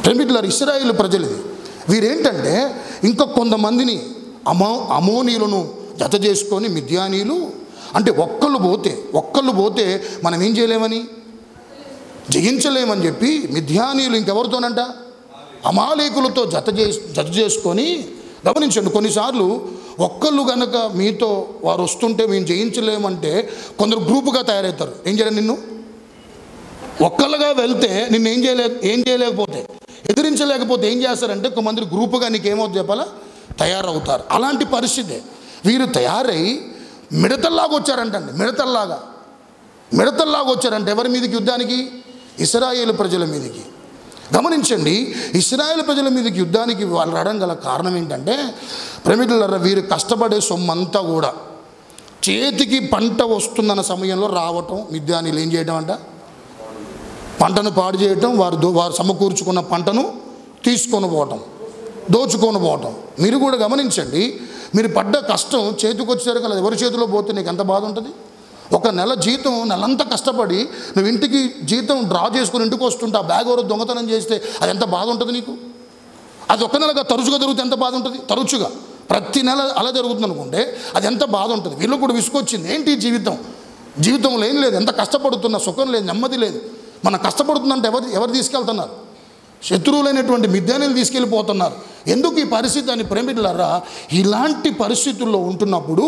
ప్రేమికులారా, ఇశ్రాయేలు ప్రజలది. వీరేంటంటే ఇంకా కొంతమందిని అమోనీయులను జత చేసుకొని మిద్యానీయులు అంటే ఒక్కళ్ళు పోతే మనం ఏం చేయలేమని, జయించలేమని చెప్పి మిద్యానీయులు ఇంకెవరితోనంట, అమాలేకులతో జత చేసుకొని. గమనించండి, కొన్నిసార్లు ఒక్కళ్ళు కనుక మీతో వారు వస్తుంటే మేము జయించలేమంటే కొందరు గ్రూపుగా తయారవుతారు. ఏం చేయాలి? నిన్ను ఒక్కళ్ళుగా వెళ్తే నిన్ను ఏం చేయలేకపోతే, ఎదిరించలేకపోతే ఏం చేస్తారంటే కొంతమంది గ్రూపుగా నీకేమవుతుంది చెప్పాలా, తయారవుతారు. అలాంటి పరిస్థితే వీరు తయారై మిడతల్లాగా వచ్చారంటండి. మిడతల్లాగా వచ్చారంటే ఎవరి మీదకి? యుద్ధానికి, ఇశ్రాయేలు ప్రజల మీదకి. గమనించండి, ఇశ్రాయేలు ప్రజల మీదకి యుద్ధానికి వాళ్ళు రావడం గల కారణం ఏంటంటే, ప్రేమికులారా, వీరు కష్టపడే సొమ్మంతా కూడా చేతికి పంట వస్తుందన్న సమయంలో రావటం, మిద్యానీయులు ఏం చేయటం అంట, పంటను పాడు చేయటం, వారు సమకూర్చుకున్న పంటను తీసుకొని పోవటం, దోచుకొని పోవటం. మీరు కూడా గమనించండి, మీరు పడ్డ కష్టం చేతికి వచ్చేసరికి అది ఎవరి చేతిలో పోతే నీకు ఎంత బాధ ఉంటుంది? ఒక నెల జీతం నెలంతా కష్టపడి నువ్వు ఇంటికి జీతం డ్రా చేసుకుని ఇంటికి వస్తుంటే ఆ బ్యాగ్ ఎవరో దొంగతనం చేస్తే అది ఎంత బాధ ఉంటుంది నీకు? అది ఒక నెలగా తరచుగా జరుగుతుంది, ఎంత బాధ ఉంటుంది? తరచుగా ప్రతి నెల అలా జరుగుతుంది అనుకుంటే అది ఎంత బాధ ఉంటుంది? వీళ్ళు కూడా విసుకొచ్చింది. ఏంటి జీవితంలో ఏం లేదు, ఎంత కష్టపడుతున్నా సుఖం లేదు, నెమ్మది లేదు. మనం కష్టపడుతుందంటే ఎవరు తీసుకెళ్తున్నారు? శత్రువులైనటువంటి మిద్యానీయులు తీసుకెళ్ళిపోతున్నారు. ఎందుకు ఈ పరిస్థితి అని ప్రేమికులారా, ఇలాంటి పరిస్థితుల్లో ఉంటున్నప్పుడు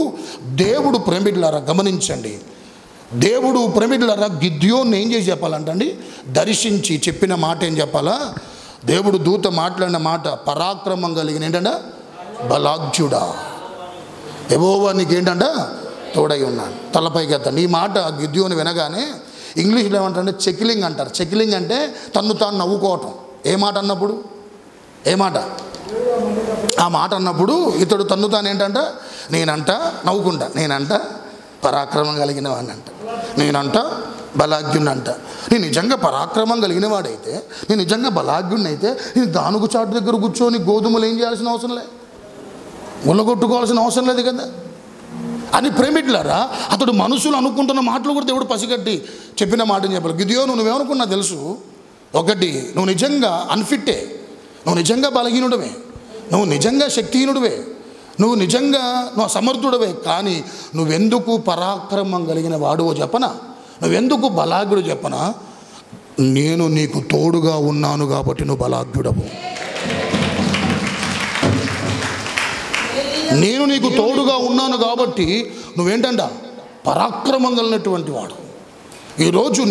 దేవుడు ప్రేమికులారా గమనించండి, దేవుడు ప్రేమికులారా గిద్యోన్ని ఏం చేసి చెప్పాలంటండి, దర్శించి చెప్పిన మాట ఏం చెప్పాలా? దేవుడు దూత మాట్లాడిన మాట, పరాక్రమం కలిగిన ఏంటంటే బలాఢ్యుడా, యెహోవా నీకేంటంట తోడై ఉన్నాడు, తలపైకి ఎత్తండి. ఈ మాట గిద్యోని వినగానే ఇంగ్లీష్లో ఏమంటారంటే చెకిలింగ్ అంటారు. చెకిలింగ్ అంటే తన్ను తాను నవ్వుకోవటం. ఏ మాట అన్నప్పుడు? ఆ మాట అన్నప్పుడు ఇతడు తన్ను తాను ఏంటంట, నేనంట నవ్వుకుంటా, నేనంట పరాక్రమం కలిగిన వాడినంట, నేనంట బలాఢ్యున్నంట. నేను నిజంగా పరాక్రమం కలిగిన వాడైతే, నేను నిజంగా బలాఢ్యున్నైతే నేను దానుగు చాటు దగ్గర కూర్చొని గోధుమలు ఏం చేయాల్సిన అవసరం లేదు, ముళ్ళగొట్టుకోవాల్సిన అవసరం లేదు కదా అని ప్రేమికులారా, అతడు మనుషులు అనుకుంటున్న మాటలు కూడా దేవుడు పసిగట్టి చెప్పిన మాటని చెప్పాలి. గిద్యోను నువ్వేమనుకున్నా తెలుసు, ఒకటి నువ్వు నిజంగా అన్ఫిట్టే, నువ్వు నిజంగా బలహీనుడవే, నువ్వు నిజంగా శక్తిహీనుడివే, నువ్వు సమర్థుడవే. కానీ నువ్వెందుకు పరాక్రమం కలిగిన వాడువో చెప్పనా, నువ్వెందుకు బలాఢ్యుడు చెప్పనా? నేను నీకు తోడుగా ఉన్నాను కాబట్టి నువ్వు బలాఢ్యుడవు. నేను నీకు తోడుగా ఉన్నాను కాబట్టి నువ్వేంటంట పరాక్రమం కలిగినటువంటి వాడు. ఈరోజు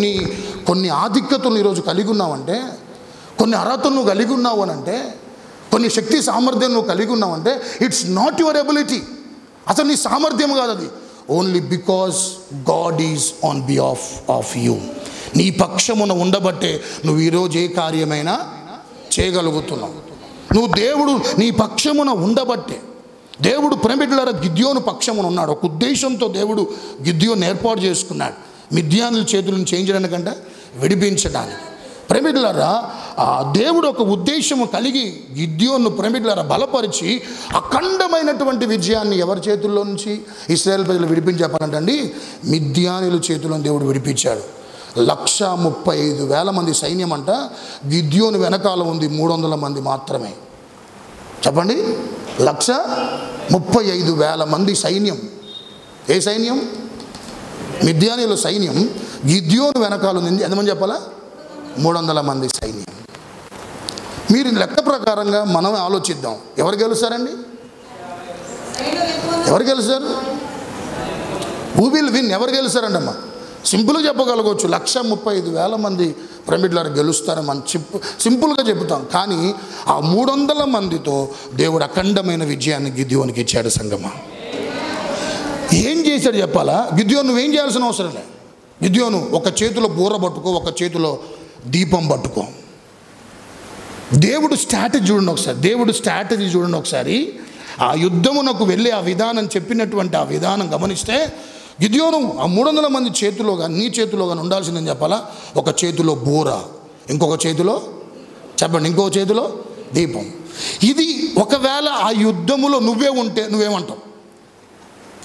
కొన్ని ఆధిక్యతలు ఈరోజు కలిగి ఉన్నావంటే, కొన్ని అర్హతలు నువ్వు కలిగి ఉన్నావు అని అంటే, కొన్ని శక్తి సామర్థ్యం నువ్వు కలిగి ఉన్నావంటే ఇట్స్ నాట్ యువర్ ఎబిలిటీ, అసలు నీ సామర్థ్యం కాదు అది. Only because God is on behalf of you. నీ పక్షమున ఉండబట్టే నువ్వు ఈరోజు ఏ కార్యమైనా చేయగలుగుతున్నావు. నువ్వు దేవుడు నీ పక్షమున ఉండబట్టే. దేవుడు ప్రేమికులారా గిద్యోను పక్షమున ఉన్నాడు. ఒక ఉద్దేశంతో దేవుడు గిద్యోను ఏర్పాటు చేసుకున్నాడు, మిద్యానుల చేతులను చేయించడానికంటే విడిపించడానికి. ప్రేమికులారా, ఆ దేవుడు ఒక ఉద్దేశము కలిగి గిద్యోను ప్రేమికులారా బలపరిచి అఖండమైనటువంటి విజయాన్ని ఎవరి చేతుల్లో నుంచి ఇశ్రాయేలు ప్రజలు విడిపించాలంటండి, మిద్యానుల చేతుల్లో దేవుడు విడిపించాడు. 135,000 మంది సైన్యం అంట. గిద్యోను వెనకాల ఉంది 300 మంది మాత్రమే. చెప్పండి, 135,000 మంది సైన్యం. ఏ సైన్యం? మిద్యానీయుల సైన్యం. గిద్యోను వెనకాల ఉంది ఎంతమంది చెప్పాలా? 300 మంది సైన్యం. మీరు లెక్క ప్రకారంగా మనం ఆలోచిద్దాం, ఎవరు గెలుస్తారండి? ఎవరు గెలుస్తారు? Who will win? ఎవరు గెలుస్తారండి అమ్మా? సింపుల్గా చెప్పగలగవచ్చు, 135,000 మంది ప్రేమికులారా గెలుస్తారని మనం సింపుల్గా చెబుతాం. కానీ ఆ 300 మందితో దేవుడు అఖండమైన విజయాన్ని గిద్యోనికి ఇచ్చాడు. సంగమా, ఏం చేశాడు చెప్పాలా? గిద్యోను నువ్వేం చేయాల్సిన అవసరం లేదు. గిద్యోను ఒక చేతిలో బూర పట్టుకో, ఒక చేతిలో దీపం పట్టుకో. దేవుడు స్ట్రాటజీ చూడండి ఒకసారి. ఆ యుద్ధమునకు వెళ్ళే ఆ విధానం, చెప్పినటువంటి ఆ విధానం గమనిస్తే గిద్యోను ఆ 300 మంది చేతిలో కానీ నీ చేతిలో కానీ ఉండాల్సిందని చెప్పాలా? ఒక చేతిలో బూర, ఇంకొక చేతిలో చెప్పండి, ఇంకొక చేతిలో దీపం. ఇది ఒకవేళ ఆ యుద్ధములో నువ్వే ఉంటే నువ్వేమంటావు?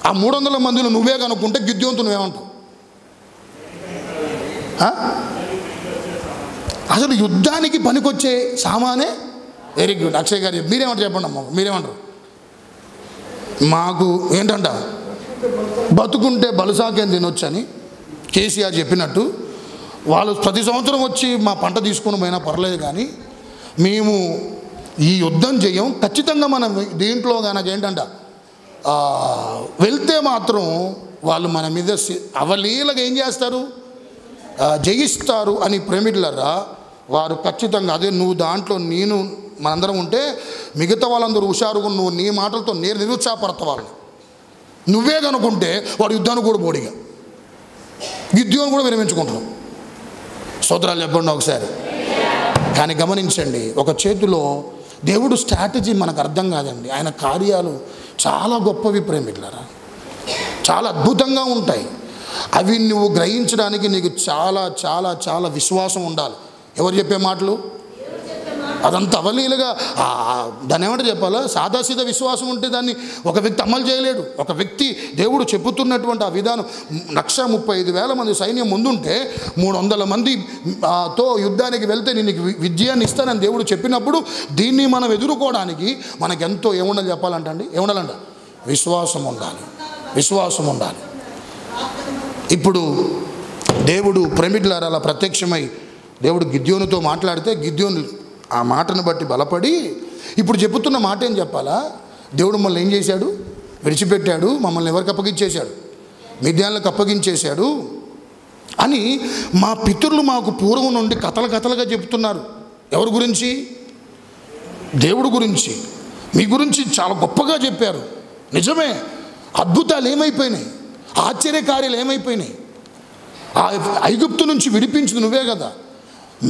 ఆ 300 మందిలో నువ్వే కనుక్కుంటే గిద్యోనుతో నువ్వేమంటావు? అసలు యుద్ధానికి పనికొచ్చే సామానే. వెరీ గుడ్ అక్షయ్ గారు, మీరేమంటారు చెప్పండి అమ్మ, మీరేమంటారు? మాకు ఏంటంట, బతుకుంటే బలుసాకేం తినొచ్చని కేసీఆర్ చెప్పినట్టు వాళ్ళు ప్రతి సంవత్సరం వచ్చి మా పంట తీసుకుని పోయినా పర్లేదు, కానీ మేము ఈ యుద్ధం చేయం. ఖచ్చితంగా మనం దీంట్లో కనుక ఏంటంట వెళ్తే మాత్రం వాళ్ళు మన మీద అవలీలగా ఏం చేస్తారు, జయిస్తారు అని ప్రేమికులరా వారు ఖచ్చితంగా అదే నువ్వు దాంట్లో నేను మనందరం ఉంటే మిగతా వాళ్ళందరూ హుషారుగా నువ్వు నీ మాటలతో నేను నిరుత్సాహపడతా వాళ్ళని. నువ్వే కనుకుంటే వాడు యుద్ధాన్ని కూడా బోడిగా గిద్యోని కూడా విరమించుకుంటున్నాం. స్తోత్రాలు చెప్పండి ఒకసారి. కానీ గమనించండి, ఒక చేతిలో దేవుడు స్ట్రాటజీ మనకు అర్థం కాదండి. ఆయన కార్యాలు చాలా గొప్పవి ప్రేమికులారా, చాలా అద్భుతంగా ఉంటాయి. అవి నువ్వు గ్రహించడానికి నీకు చాలా చాలా చాలా విశ్వాసం ఉండాలి. ఎవరు చెప్పే మాటలు అదంతా అవలీలుగా దాన్ని ఏమంటే చెప్పాలా, సాదాసీదా విశ్వాసం ఉంటే దాన్ని ఒక వ్యక్తి అమలు చేయలేడు. ఒక వ్యక్తి దేవుడు చెబుతున్నటువంటి ఆ విధానం 135,000 మంది సైన్యం ముందుంటే 300 మందితో యుద్ధానికి వెళ్తే నేను విజయాన్ని ఇస్తానని దేవుడు చెప్పినప్పుడు దీన్ని మనం ఎదుర్కోవడానికి మనకెంతో ఏముండాలి చెప్పాలంటండి, ఏముండాలంట, విశ్వాసం ఉండాలి, విశ్వాసం ఉండాలి. ఇప్పుడు దేవుడు ప్రేమికులారా అలా ప్రత్యక్షమై దేవుడు గిద్యోనుతో మాట్లాడితే గిద్యోను ఆ మాటను బట్టి బలపడి ఇప్పుడు చెబుతున్న మాట ఏం చెప్పాలా, దేవుడు మమ్మల్ని ఏం చేశాడు, విడిచిపెట్టాడు, మమ్మల్ని ఎవరికి అప్పగించేశాడు, మిద్యాన్లకు అప్పగించేశాడు అని మా పితరులు మాకు పూర్వం నుండి కథలుగా చెప్తున్నారు. ఎవరి గురించి? దేవుడు గురించి, మీ గురించి చాలా గొప్పగా చెప్పారు. నిజమే, అద్భుతాలు ఏమైపోయినాయి, ఆశ్చర్యకార్యాలు ఏమైపోయినాయి. ఆ ఐగుప్తు నుంచి విడిపించింది నువ్వే కదా.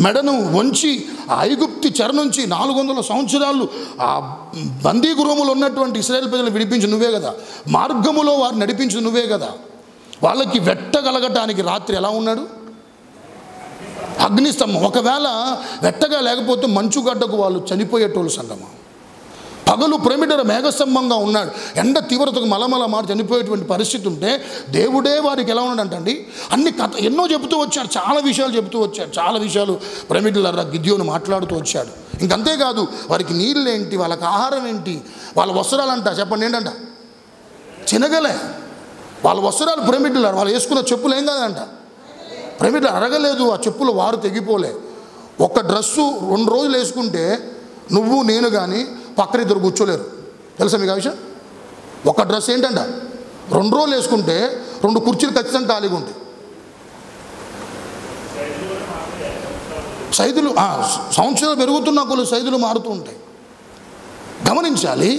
మెడను వంచి ఆ ఐగుప్తి చెర నుంచి 400 సంవత్సరాలు ఆ బందీ గృహములో ఉన్నటువంటి ఇశ్రాయేలు ప్రజలను విడిపించి నువ్వే కదా. మార్గములో వారిని నడిపించి నువ్వే కదా. వాళ్ళకి వెట్టగలగటానికి రాత్రి ఎలా ఉన్నాడు, అగ్నిస్తంభం. ఒకవేళ వెట్టగా లేకపోతే మంచుగడ్డకు వాళ్ళు చనిపోయేటోళ్ళు సంగమా. పగలు ప్రేమిడర మేఘస్తంభంగా ఉన్నాడు, ఎండ తీవ్రతకు మలమల మాట చనిపోయేటువంటి పరిస్థితి ఉంటే దేవుడే వారికి ఎలా ఉన్నాడంటండి. అన్ని కథ ఎన్నో చెబుతూ వచ్చాడు, చాలా విషయాలు చెబుతూ వచ్చాడు, చాలా విషయాలు ప్రేమికులరా గిద్యోను మాట్లాడుతూ వచ్చాడు. ఇంకంతేకాదు, వారికి నీళ్ళు ఏంటి, వాళ్ళకి ఆహారం ఏంటి, వాళ్ళ వస్త్రాలంట చెప్పండి ఏంటంట, చినగలే వాళ్ళ వస్త్రాలు. ప్రేమికులరా వాళ్ళు వేసుకున్న చెప్పులు ఏం కాదంట, ప్రేమికులు అరగలేదు, ఆ చెప్పులు వారు తెగిపోలే. ఒక డ్రెస్సు 2 రోజులు వేసుకుంటే నువ్వు నేను కానీ పక్కన ఇద్దరు కూర్చోలేరు. తెలుసా మీకు ఆ విషయం? ఒక డ్రెస్ ఏంటంట 2 రోజులు వేసుకుంటే 2 కుర్చీలు ఖచ్చితంగా ఖాళీగా ఉంటాయి. సైజులు సంవత్సరాలు పెరుగుతున్న కొన్ని సైజులు మారుతూ ఉంటాయి. గమనించాలి.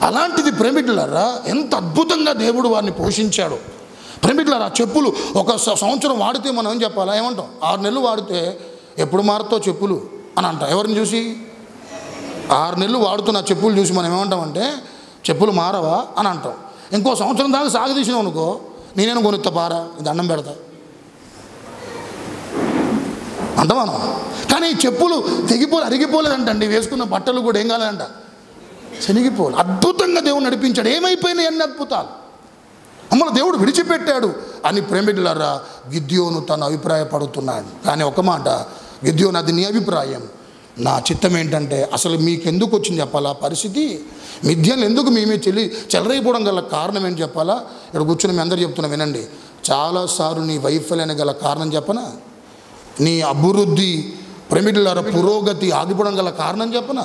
అలాంటిది ప్రేమికులారా ఎంత అద్భుతంగా దేవుడు వారిని పోషించాడు. ప్రేమికులారా చెప్పులు ఒక సంవత్సరం వాడితే మనం ఏం చెప్పాలా, ఏమంటాం, 6 నెలలు వాడితే ఎప్పుడు మారుతావు చెప్పులు అని అంటాం. ఎవరిని చూసి? 6 నెలలు వాడుతున్న చెప్పులు చూసి మనం ఏమంటామంటే చెప్పులు మారవా అని అంటాం. ఇంకో సంవత్సరం దాకా సాగదీసినావు అనుకో, నేనేను కొనిస్తా పారా, దండం పెడతా అంట మనం. కానీ చెప్పులు అరిగిపోలేదంటండి, వేసుకున్న బట్టలు కూడా ఏం కాలేదంట, శనిగిపోలే. అద్భుతంగా దేవుడు నడిపించాడు. ఏమైపోయినాయి అన్ని అద్భుతాలు. మమ్మల్ని దేవుడు విడిచిపెట్టాడు అని ప్రేమికులారా గిద్యోను తను అభిప్రాయపడుతున్నాడు. కానీ ఒక మాట, గిద్యోను అది నీ అభిప్రాయం, నా చిత్తం ఏంటంటే అసలు మీకు ఎందుకు వచ్చింది చెప్పాలా పరిస్థితి, మిద్యాన్లు ఎందుకు మేమే చెలరైపోవడం గల కారణం ఏంటి చెప్పాలా. ఇక్కడ కూర్చొని మీ అందరూ చెప్తున్నా వినండి. చాలాసార్లు నీ వైఫల్యానికి గల కారణం చెప్పనా, నీ అభివృద్ధి ప్రేమికులారా పురోగతి ఆగిపోవడం గల కారణం చెప్పనా,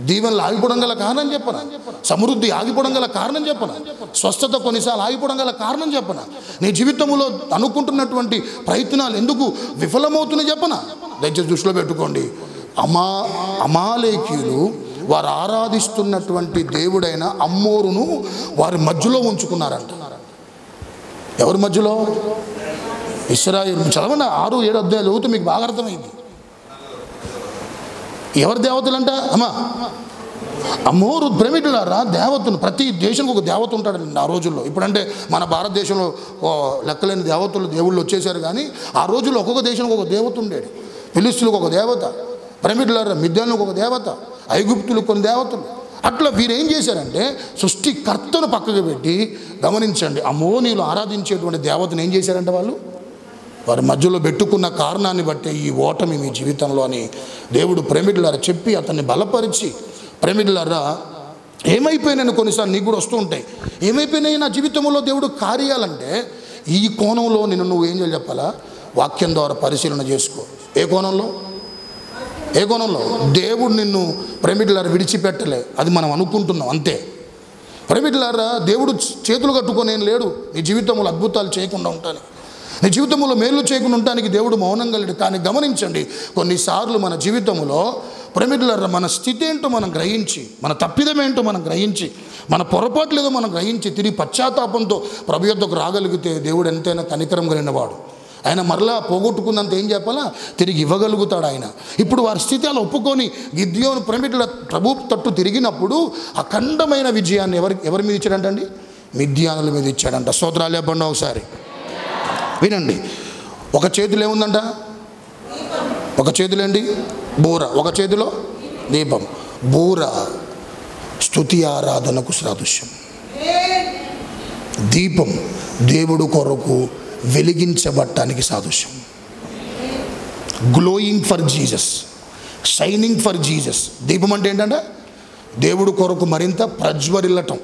దీవెనలు ఆగిపోవడం గల కారణం చెప్పనా, సమృద్ధి ఆగిపోవడం గల కారణం చెప్పనా, స్వస్థత కొన్నిసార్లు ఆగిపోవడం గల కారణం చెప్పనా, నీ జీవితంలో అనుకుంటున్నటువంటి ప్రయత్నాలు ఎందుకు విఫలమవుతున్నాయి చెప్పనా. దయచేసి దృష్టిలో పెట్టుకోండి. అమాలేకీయులు వారు ఆరాధిస్తున్నటువంటి దేవుడైన అమ్మోరును వారి మధ్యలో ఉంచుకున్నారంట. ఎవరి మధ్యలో? ఇశ్రాయేలు. చదవండి 6-7 అధ్యాయాలు చదివితే మీకు బాగా అర్థమైంది. ఎవరి దేవతలంట? అమ్మోరు ప్రేమికులారా దేవతను. ప్రతి దేశానికి ఒక దేవత ఉంటాడండి ఆ రోజుల్లో. ఇప్పుడంటే మన భారతదేశంలో లెక్కలేని దేవుళ్ళు వచ్చేసారు, కానీ ఆ రోజుల్లో ఒక్కొక్క దేశానికి ఒక దేవత ఉండేది. ఫిలిస్తీన్లకు ఒక దేవత, ప్రేమికులారా మిద్యానులకు ఒక దేవత, ఐగుప్తులకు కొన్ని దేవతలు. అట్లా వీరేం చేశారంటే సృష్టికర్తను పక్కకు పెట్టి, గమనించండి, అమోనీయులు ఆరాధించేటువంటి దేవతను ఏం చేశారంటే వాళ్ళు వారి మధ్యలో పెట్టుకున్న కారణాన్ని బట్టి ఈ ఓటమి మీ జీవితంలో అని దేవుడు ప్రేమికులారా చెప్పి అతన్ని బలపరిచి, ప్రేమికులారా ఏమైపోయినాయి కొన్నిసార్లు నీకు కూడా వస్తూ ఉంటాయి, ఏమైపోయినాయి నా జీవితంలో దేవుడు కార్యాలంటే ఈ కోణంలో నిన్ను నువ్వు ఏం చేయాలి చెప్పాలా? వాక్యం ద్వారా పరిశీలన చేసుకో. ఏ కోణంలో? దేవుడు నిన్ను ప్రేమికులారా విడిచిపెట్టలే, అది మనం అనుకుంటున్నాం అంతే. ప్రేమికులారా దేవుడు చేతులు కట్టుకొని ఏం లేడు నీ జీవితంలో అద్భుతాలు చేయకుండా ఉంటాను, నీ జీవితంలో మేలు చేయకుండా ఉండటానికి దేవుడు మౌనంగా లేడు. కానీ గమనించండి, కొన్నిసార్లు మన జీవితంలో ప్రేమికులారా మన స్థితి ఏంటో మనం గ్రహించి, మన తప్పిదం ఏంటో మనం గ్రహించి, మన పొరపాట్లు ఏదో మనం గ్రహించి తిరిగి పశ్చాత్తాపంతో ప్రభు యొద్దకు రాగలిగితే దేవుడు ఎంతైనా కనికరం కలిగిన వాడు. ఆయన మరలా పోగొట్టుకున్నంత ఏం చెప్పాలా? తిరిగి ఇవ్వగలుగుతాడు ఆయన. ఇప్పుడు వారి స్థితి అలా ఒప్పుకొని గిద్యోను ప్రేమికుల ప్రభు తట్టు తిరిగినప్పుడు అఖండమైన విజయాన్ని ఎవరి మీద ఇచ్చాడంటండి? మిద్యానుల మీద ఇచ్చాడంట. స్తోత్రాలు చెప్పండి ఒకసారి. వినండి, ఒక చేతిలో ఏముందంట? ఒక చేతిలో ఏంటి? బూర, ఒక చేతిలో దీపం. బూర స్తుతి ఆరాధనకు సాదృశ్యం, దీపం దేవుడు కొరకు వెలిగించబట్టానికి సాదృశ్యం. Glowing for Jesus, shining for Jesus. దీపం అంటే ఏంటంటే దేవుడు కొరకు మరింత ప్రజ్వరిల్లటం,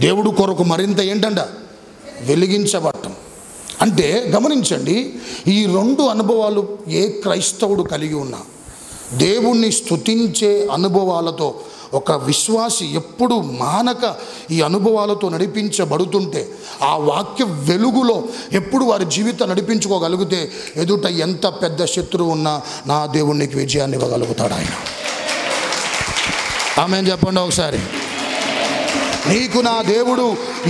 దేవుడు కొరకు మరింత ఏంటంట వెలిగించబట్టం. అంటే గమనించండి, ఈ రెండు అనుభవాలు ఏ క్రైస్తవుడు కలిగి ఉన్నా, దేవుణ్ణి స్తుతించే అనుభవాలతో ఒక విశ్వాసి ఎప్పుడు మానక ఈ అనుభవాలతో నడిపించబడుతుంటే, ఆ వాక్య వెలుగులో ఎప్పుడు వారి జీవితం నడిపించుకోగలిగితే ఎదుట ఎంత పెద్ద శత్రువు ఉన్నా నా దేవునికి విజయాన్ని ఇవ్వగలుగుతాడు ఆయన. ఆమేన్ చెప్పండి ఒకసారి. నీకు నా దేవుడు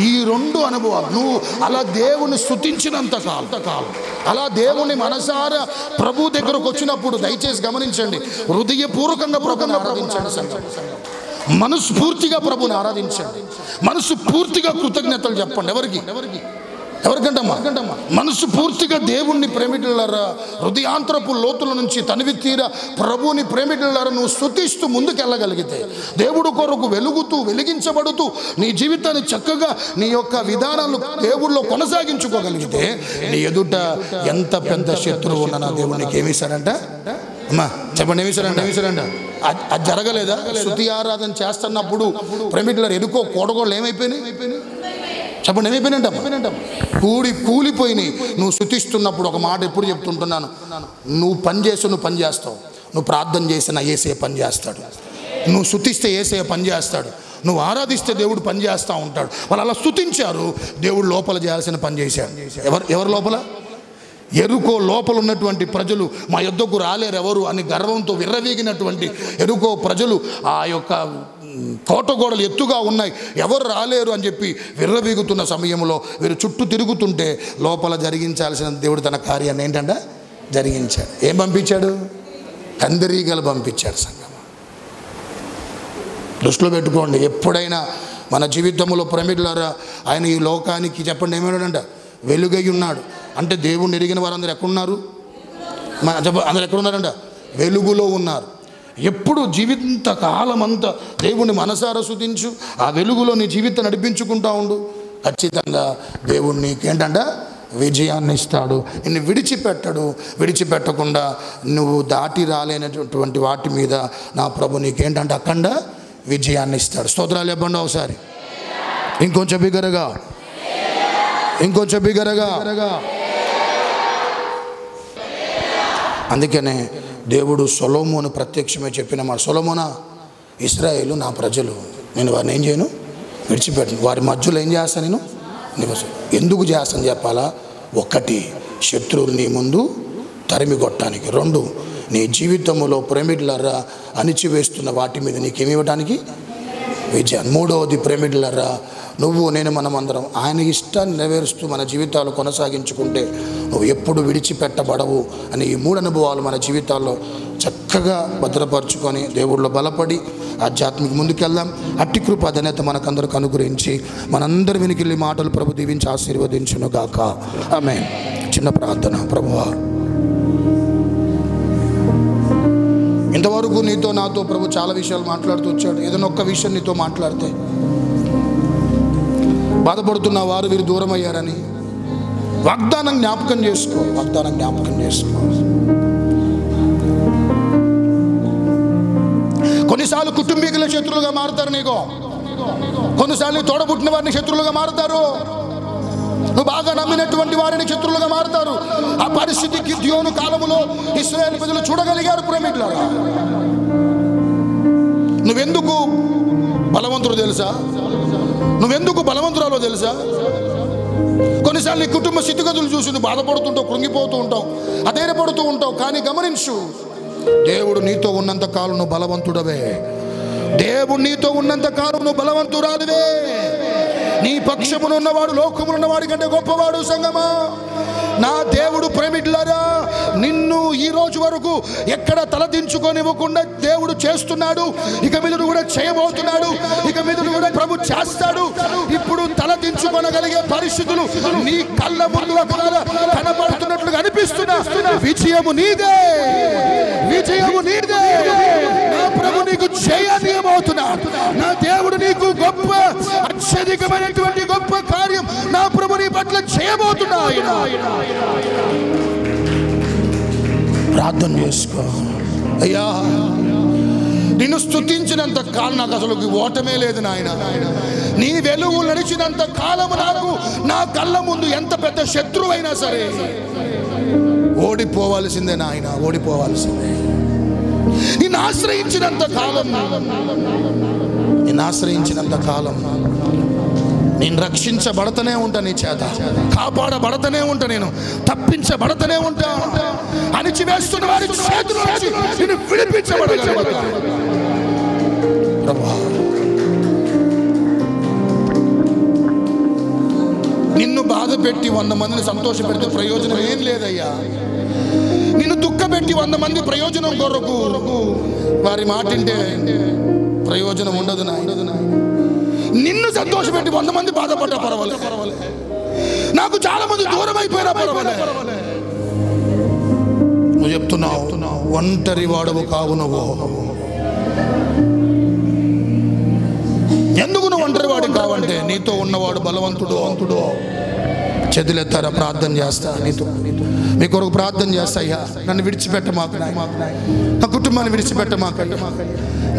ఈ రెండు అనుభవాలు, నువ్వు అలా దేవుని స్తుతించినంత కాలం, అలా దేవుని మనసారా ప్రభు దగ్గరకు వచ్చినప్పుడు దయచేసి గమనించండి, హృదయపూర్వకంగా ప్రభుని ఆరాధించండి సంఘం, మనస్ఫూర్తిగా ప్రభుని ఆరాధించండి, మనసు పూర్తిగా కృతజ్ఞతలు చెప్పండి. ఎవరికంటమ్మా? మనసు పూర్తిగా దేవుణ్ణి ప్రేమికులారా హృదయాంతరపు లోతుల నుంచి తనివి తీరా ప్రభుని ప్రేమికులారా నువ్వు స్తుతిస్తూ ముందుకెళ్ళగలిగితే, దేవుడు కొరకు వెలిగించబడుతూ నీ జీవితాన్ని చక్కగా నీ యొక్క విధానాలు దేవుళ్ళలో కొనసాగించుకోగలిగితే, నీ ఎదుట ఎంత పెద్ద శత్రువు ఉన్న నా దేవుడు నీకు ఏమిస్తాడంట? అమ్మా చెప్పండి, ఏమిస్తాడంట? అది జరగలేదా? స్తుతి ఆరాధన చేస్తున్నప్పుడు ప్రేమికులారా ఎరుకో కోడగోళ్ళు ఏమైపోయినాయి? చెప్పండి, ఏమైపోయినంట? కూలిపోయినాయి. నువ్వు స్తుతిస్తున్నప్పుడు ఒక మాట ఎప్పుడు చెప్తుంటున్నాను, నువ్వు పని చేస్తావు, నువ్వు ప్రార్థన చేసిన యేసయ్య పని చేస్తాడు, నువ్వు స్తుతిస్తే యేసయ్య పని చేస్తాడు, నువ్వు ఆరాధిస్తే దేవుడు పని చేస్తూ ఉంటాడు. వాళ్ళు అలా స్తుతించారు, దేవుడు లోపల చేయాల్సిన పని చేశాడు. ఎవరు లోపల? ఎరుకో లోపల ఉన్నటువంటి ప్రజలు మా యొద్దకు రాలేరు ఎవరు అని గర్వంతో విర్రవీగినటువంటి ఎరుకో ప్రజలు, ఆ యొక్క కోటగోడలు ఎత్తుగా ఉన్నాయి, ఎవరు రాలేరు అని చెప్పి విర్రవీగుతున్న సమయంలో వీరు చుట్టూ తిరుగుతుంటే లోపల జరిగించాల్సిన దేవుడు తన కార్యాన్ని ఏంటంటే జరిగించాడు. ఏం పంపించాడు? కందిరీగలు పంపించాడు. సంగమ దృష్టిలో పెట్టుకోండి. ఎప్పుడైనా మన జీవితంలో ప్రేమికులారా ఆయన ఈ లోకానికి చెప్పండి ఏమన్నాడంట? వెలుగై ఉన్నాడు. అంటే దేవుణ్ణి ఎరిగిన వారందరూ ఎక్కడున్నారు? అందరు ఎక్కడున్నారంట? వెలుగులో ఉన్నారు. ఎప్పుడు జీవిత కాలం అంతా దేవుణ్ణి మనసారా స్తుతించు, ఆ వెలుగులో నీ జీవితం నడిపించుకుంటా ఉండు. ఖచ్చితంగా దేవుడు నీకేంటంట విజయాన్ని ఇస్తాడు. నిన్ను విడిచిపెట్టకుండా నువ్వు దాటి రాలేనటువంటి వాటి మీద నా ప్రభు నీకేంటంటే అఖండ విజయాన్ని ఇస్తాడు. స్తోత్రాలు చెప్పండి ఒకసారి, ఇంకొంచెం బిగ్గరగా. అందుకనే దేవుడు సొలొమోను ప్రత్యక్షమే చెప్పిన మాట, సొలొమోనా ఇశ్రాయేలు నా ప్రజలు, నేను వారిని ఏం చేయను? విడిచిపెట్టను. వారి మధ్యలో ఏం చేస్తాను? నేను నివసం. ఎందుకు చేస్తాను చెప్పాలా? ఒకటి, శత్రువులు నీ ముందు తరిమి కొట్టడానికి. రెండు, నీ జీవితంలో ప్రేమికులారా అణిచివేస్తున్న వాటి మీద నీకేమి ఇవ్వడానికి? విజయాన్ని. మూడవది ప్రేమికులారా నేను మనమందరం ఆయన ఇష్టాన్ని నెరవేరుస్తూ మన జీవితాలు కొనసాగించుకుంటే నువ్వు ఎప్పుడు విడిచిపెట్టబడవు అని ఈ మూడు అనుభవాలు మన జీవితాల్లో చక్కగా భద్రపరుచుకొని దేవుళ్ళో బలపడి ఆధ్యాత్మిక ముందుకెళ్దాం. అట్టి కృప ధన్యత మనకందరికి అనుగ్రహించి మనందరి వెనుకెళ్ళి మాటలు ప్రభు దీవించి ఆశీర్వదించును గాక. ఆమేన్. చిన్న ప్రార్థన. ప్రభువా, ఇంతవరకు నీతో నాతో ప్రభు చాలా విషయాలు మాట్లాడుతూ వచ్చాడు. ఏదైనా ఒక్క విషయం నీతో మాట్లాడితే బాధపడుతున్న వారు వీరు దూరం అయ్యారని, వాగ్దానం జ్ఞాపకం చేసుకో, వాగ్దానం జ్ఞాపకం చేసుకో. కొన్నిసార్లు కుటుంబీకుల శత్రువులుగా మారుతారు నీకు, కొన్నిసార్లు తోడబుట్టిన వారిని శత్రువులుగా మారుతారు, నువ్వు బాగా నమ్మినటువంటి వారిని శత్రువులుగా మారుతారు. ఆ పరిస్థితి గిద్యోను కాలములో ఇశ్రాయేలు ప్రజలు చూడగలిగారు. ప్రేమికులారా, నువ్వెందుకు బలవంతుడు తెలుసా? నువ్వెందుకు బలవంతురాలో తెలుసా? కొన్నిసార్లు నీ కుటుంబ స్థితిగతులు చూసి నువ్వు బాధపడుతుంటావు, కృంగిపోతూ ఉంటావు, అధైర్యపడుతూ ఉంటావు. కానీ గమనించు, దేవుడు నీతో ఉన్నంత కాలం నువ్వు బలవంతుడవే. దేవుడు నీతో ఉన్నంత కాలం నువ్వు బలవంతురాలివే. నీ పక్షమును ఉన్నవాడు లోకములో ఉన్నవాడి కంటే గొప్పవాడు. సంగమా, నా దేవుడు ప్రేమికులారా, నిన్ను ఈ రోజు వరకు ఎక్కడ తలదించుకోనివ్వకుండా దేవుడు చేస్తున్నాడు. ఇక మీద కూడా చేయబోతున్నాడు. ఇక మీద కూడా ప్రభు చేస్తాడు. ఇప్పుడు తలదించుకోనగలిగే పరిస్థితులు నీ కళ్ళ ముందు కనబడుతున్నట్లుగా అనిపిస్తున్నా. విజయము నీదే, విజయము నీదే. నా ప్రభు నీకు జయనీయమవుతున్నాడు. నా దేవుడు నీకు గొప్ప అత్యధికమైనటువంటి గొప్ప కార్యం నా ప్రభు నీ పట్ల చేయబోతున్నాడు. ప్రార్థన చేసుకో. అయ్యా, నిన్ను స్తుతించినంత కాలం నాకు అసలు ఓటమే లేదు నాయన. నీ వెలుగు నడిచినంత కాలము నాకు నా కళ్ళ ముందు ఎంత పెద్ద శత్రువు అయినా సరే ఓడిపోవాల్సిందే నాయన, ఓడిపోవాల్సిందే. నిన్ను ఆశ్రయించినంత కాలం, నిన్ను ఆశ్రయించినంత కాలం నేను రక్షించబడతనే ఉంటా, నీ చేత కాపాడబడతనే ఉంటా, నేను తప్పించబడతనే ఉంటా. అణిచివేస్తున్న వారి చేతుల నుంచి నిన్ను విడిపించబడగలుగుతా. ప్రభువా, నిన్ను బాధ పెట్టి 100 మందిని సంతోష పెడితే ప్రయోజనం ఏం లేదయ్యా. నిన్ను దుఃఖపెట్టి 100 మంది ప్రయోజనం కొరకు వారి మాటింటే ప్రయోజనం ఉండదు నా. నిన్ను సంతోషపెట్టి 100 మంది బాధపడ్డా పర్వాలేదు, నాకు చాలా మంది దూరం అయిపోయినా పర్వాలేదు. నువ్వు చెప్తున్నావు ఒంటరి వాడవు కావు నువ్వు. ఎందుకు నువ్వు ఒంటరి వాడి కావంటే నీతో ఉన్నవాడు బలవంతుడు. అంతుడు చేతులెత్తారా, ప్రార్థన చేస్తా. నీతో మీ కొరకు ప్రార్థన చేస్తా. అయ్యా, నన్ను విడిచిపెట్టమాకు, నా కుటుంబాన్ని విడిచిపెట్టమాకు,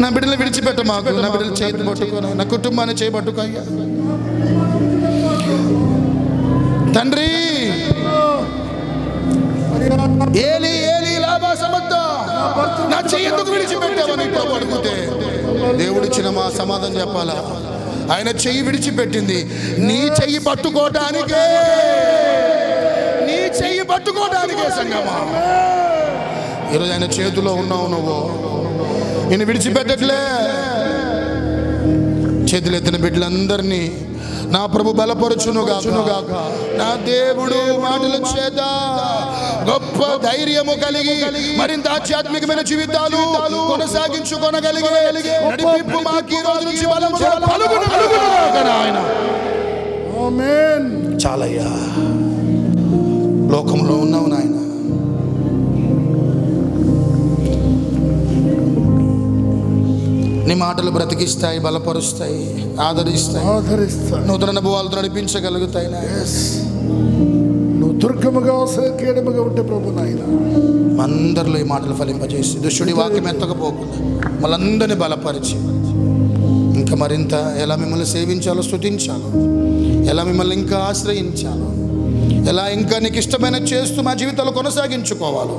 నా బిడ్డలు విడిచిపెట్టమాకు, నా బిడ్డలు చేతి పట్టుకో, నా కుటుంబాన్ని చేయబట్టుకో. అయ్యా తండ్రి, ఏలి ఏలి లాభా సమర్థ, నా చెయ్యి ఎందుకు విడిచిపెట్టావని ప్రభు అడిగితే దేవుడిచ్చిన మా సమాధానం చెప్పాలా? ఆయన చెయ్యి విడిచిపెట్టింది నీ చెయ్యి పట్టుకోవటానికే, నీ చెయ్యి పట్టుకోవటానికే. సంగమా, ఈరోజు ఆయన చేతిలో ఉన్నావు నువ్వు, నిన్ను విడిచిపెట్టట్లే. చేతులెత్తిన బిడ్డలందరినీ నా ప్రభు బలపరచునుగాక. నా దేవుడు మాటల చేత గొప్ప ధైర్యము కలిగి మరింత ఆధ్యాత్మికమైన జీవితాలు కొనసాగించుకోనగలిగే నడిపింపు మాకు ఈ రోజు నుంచి బలముగా కలుగునుగాక నాయన. ఆమేన్. చాలయ్యా, లోకంలో ఉన్నావు నాయన. నీ మాటలు బ్రతికిస్తాయి, బలపరుస్తాయి, ఆదరిస్తాయి, నూతన అనుభవాలతో నడిపించగలుగుతాయి. నువ్వు దుర్గముగా కేడముగా ఉంటే ప్రభు నాయన అందరిలో ఈ మాటలు ఫలింపజేసి దుష్టుడి వాక్యం ఎత్తకపోకుండా మళ్ళందరినీ బలపరిచి ఇంకా మరింత ఎలా మిమ్మల్ని సేవించాలో, స్తుతించాలో, ఎలా మిమ్మల్ని ఇంకా ఆశ్రయించాలో, ఎలా ఇంకా నీకు ఇష్టమైన చేస్తూ మా జీవితాలు కొనసాగించుకోవాలో,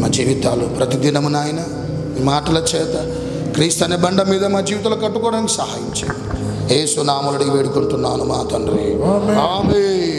మా జీవితాలు ప్రతిదినము నాయన ఈ మాటల చేత క్రీస్తు అనే బండ మీద మా జీవితాలు కట్టుకోవడానికి సహాయం చేయండి. యేసు నామములో అడిగి వేడుకుంటున్నాను మా తండ్రి. ఆమేన్.